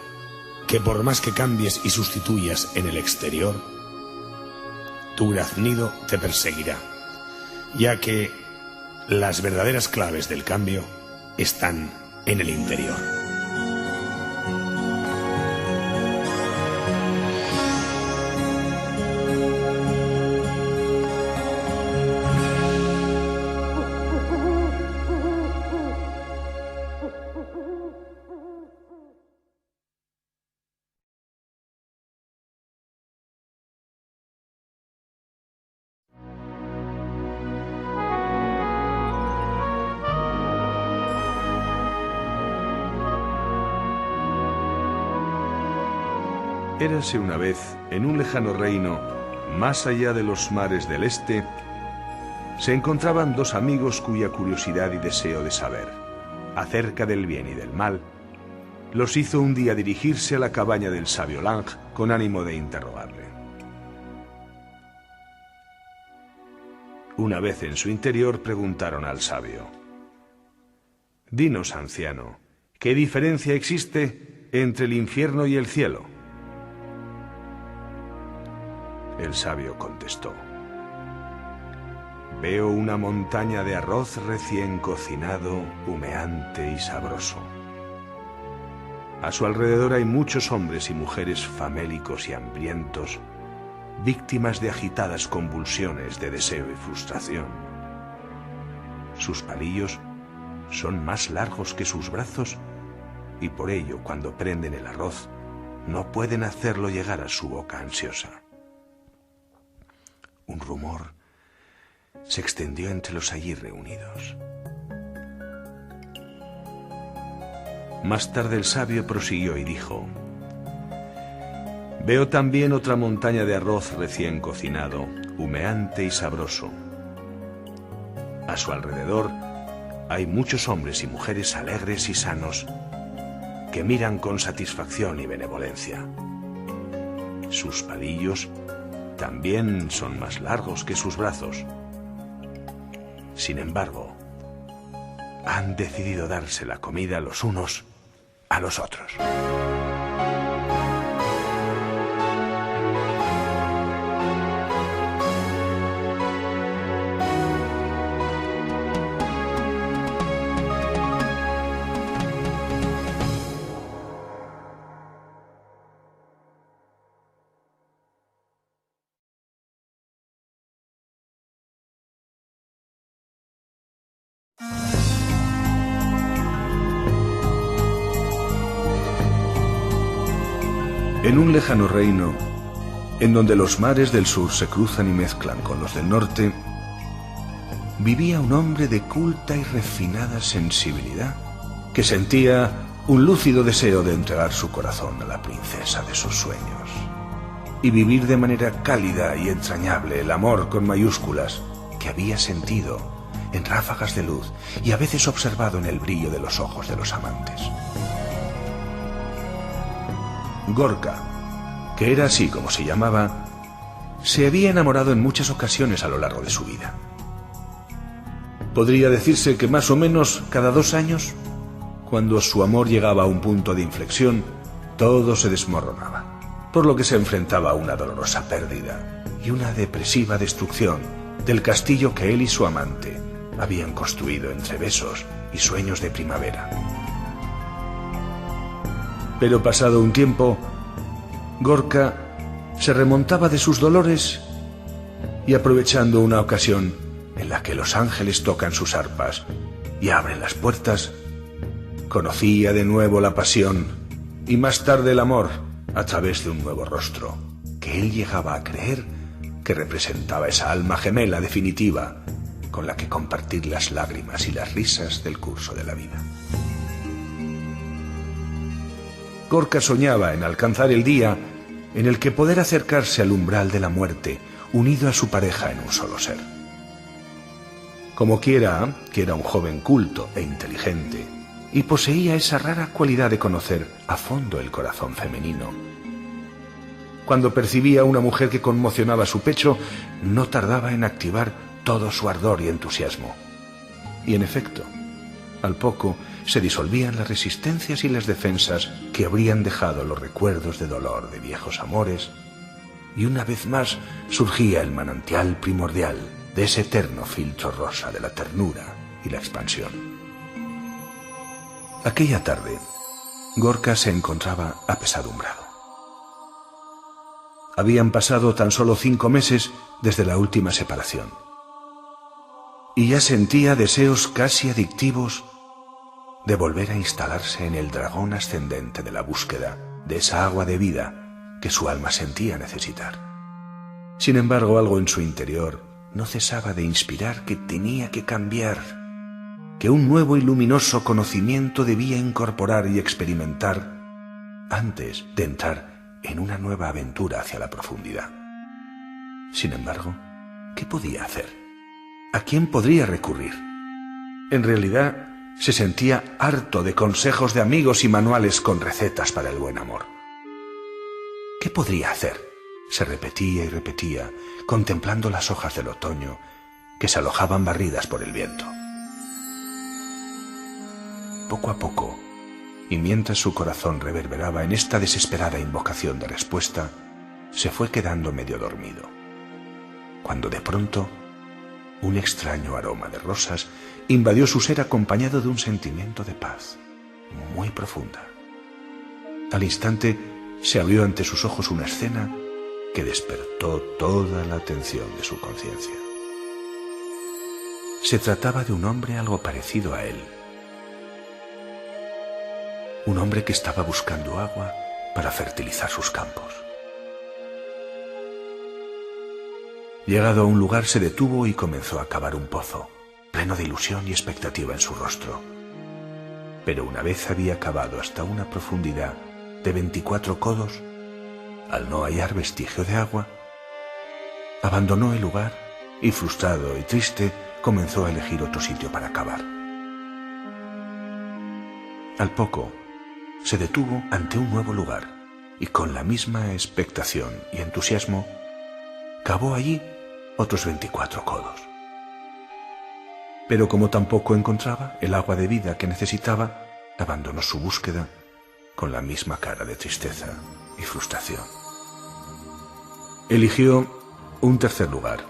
que por más que cambies y sustituyas en el exterior, tu graznido te perseguirá, ya que las verdaderas claves del cambio están en el interior. Érase una vez, en un lejano reino, más allá de los mares del este, se encontraban dos amigos cuya curiosidad y deseo de saber acerca del bien y del mal los hizo un día dirigirse a la cabaña del sabio Lang con ánimo de interrogarle. Una vez en su interior preguntaron al sabio: «Dinos, anciano, ¿qué diferencia existe entre el infierno y el cielo?» El sabio contestó: «Veo una montaña de arroz recién cocinado, humeante y sabroso. A su alrededor hay muchos hombres y mujeres famélicos y hambrientos, víctimas de agitadas convulsiones de deseo y frustración. Sus palillos son más largos que sus brazos y por ello, cuando prenden el arroz, no pueden hacerlo llegar a su boca ansiosa. Un rumor se extendió entre los allí reunidos. Más tarde el sabio prosiguió y dijo: «Veo también otra montaña de arroz recién cocinado, humeante y sabroso. A su alrededor hay muchos hombres y mujeres alegres y sanos que miran con satisfacción y benevolencia. Sus palillos también son más largos que sus brazos. Sin embargo, han decidido darse la comida los unos a los otros». En un lejano reino, en donde los mares del sur se cruzan y mezclan con los del norte, vivía un hombre de culta y refinada sensibilidad, que sentía un lúcido deseo de entregar su corazón a la princesa de sus sueños, y vivir de manera cálida y entrañable el amor con mayúsculas que había sentido en ráfagas de luz y a veces observado en el brillo de los ojos de los amantes. Gorka, que era así como se llamaba, se había enamorado en muchas ocasiones a lo largo de su vida. Podría decirse que más o menos cada 2 años, cuando su amor llegaba a un punto de inflexión, todo se desmoronaba, por lo que se enfrentaba a una dolorosa pérdida y una depresiva destrucción del castillo que él y su amante habían construido entre besos y sueños de primavera. Pero pasado un tiempo, Gorka se remontaba de sus dolores y, aprovechando una ocasión en la que los ángeles tocan sus arpas y abren las puertas, conocía de nuevo la pasión y más tarde el amor a través de un nuevo rostro que él llegaba a creer que representaba esa alma gemela definitiva con la que compartir las lágrimas y las risas del curso de la vida. Gorka soñaba en alcanzar el día en el que poder acercarse al umbral de la muerte, unido a su pareja en un solo ser. Como quiera, que era un joven culto e inteligente, y poseía esa rara cualidad de conocer a fondo el corazón femenino. Cuando percibía a una mujer que conmocionaba su pecho, no tardaba en activar todo su ardor y entusiasmo. Y en efecto, al poco se disolvían las resistencias y las defensas que habrían dejado los recuerdos de dolor de viejos amores, y una vez más surgía el manantial primordial de ese eterno filtro rosa de la ternura y la expansión. Aquella tarde, Gorka se encontraba apesadumbrado. Habían pasado tan solo 5 meses desde la última separación, y ya sentía deseos casi adictivos de volver a instalarse en el dragón ascendente de la búsqueda de esa agua de vida que su alma sentía necesitar. Sin embargo, algo en su interior no cesaba de inspirar que tenía que cambiar, que un nuevo y luminoso conocimiento debía incorporar y experimentar antes de entrar en una nueva aventura hacia la profundidad. Sin embargo, ¿qué podía hacer? ¿A quién podría recurrir? En realidad, se sentía harto de consejos de amigos y manuales con recetas para el buen amor. ¿Qué podría hacer? Se repetía y repetía, contemplando las hojas del otoño que se alojaban barridas por el viento. Poco a poco, y mientras su corazón reverberaba en esta desesperada invocación de respuesta, se fue quedando medio dormido, cuando de pronto un extraño aroma de rosas invadió su ser acompañado de un sentimiento de paz muy profunda. Al instante se abrió ante sus ojos una escena que despertó toda la atención de su conciencia. Se trataba de un hombre algo parecido a él. Un hombre que estaba buscando agua para fertilizar sus campos. Llegado a un lugar, se detuvo y comenzó a cavar un pozo, pleno de ilusión y expectativa en su rostro. Pero una vez había cavado hasta una profundidad de 24 codos, al no hallar vestigio de agua, abandonó el lugar y, frustrado y triste, comenzó a elegir otro sitio para cavar. Al poco, se detuvo ante un nuevo lugar y, con la misma expectación y entusiasmo, cavó allí otros 24 codos. Pero como tampoco encontraba el agua de vida que necesitaba, abandonó su búsqueda con la misma cara de tristeza y frustración. Eligió un tercer lugar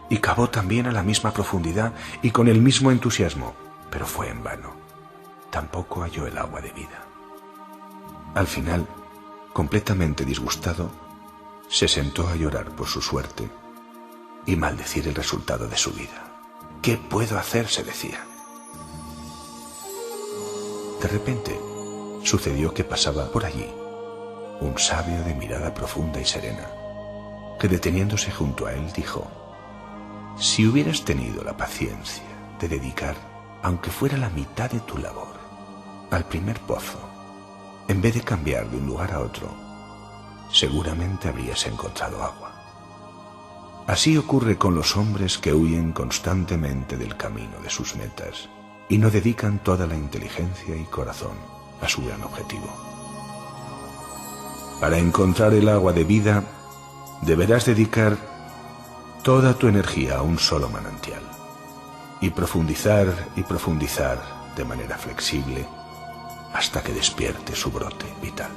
y cavó también a la misma profundidad y con el mismo entusiasmo, pero fue en vano. Tampoco halló el agua de vida. Al final, completamente disgustado, se sentó a llorar por su suerte y maldecir el resultado de su vida. ¿Qué puedo hacer?, se decía. De repente, sucedió que pasaba por allí un sabio de mirada profunda y serena, que, deteniéndose junto a él, dijo: si hubieras tenido la paciencia de dedicar, aunque fuera la mitad de tu labor, al primer pozo, en vez de cambiar de un lugar a otro, seguramente habrías encontrado agua. Así ocurre con los hombres que huyen constantemente del camino de sus metas y no dedican toda la inteligencia y corazón a su gran objetivo. Para encontrar el agua de vida, deberás dedicar toda tu energía a un solo manantial y profundizar de manera flexible hasta que despierte su brote vital.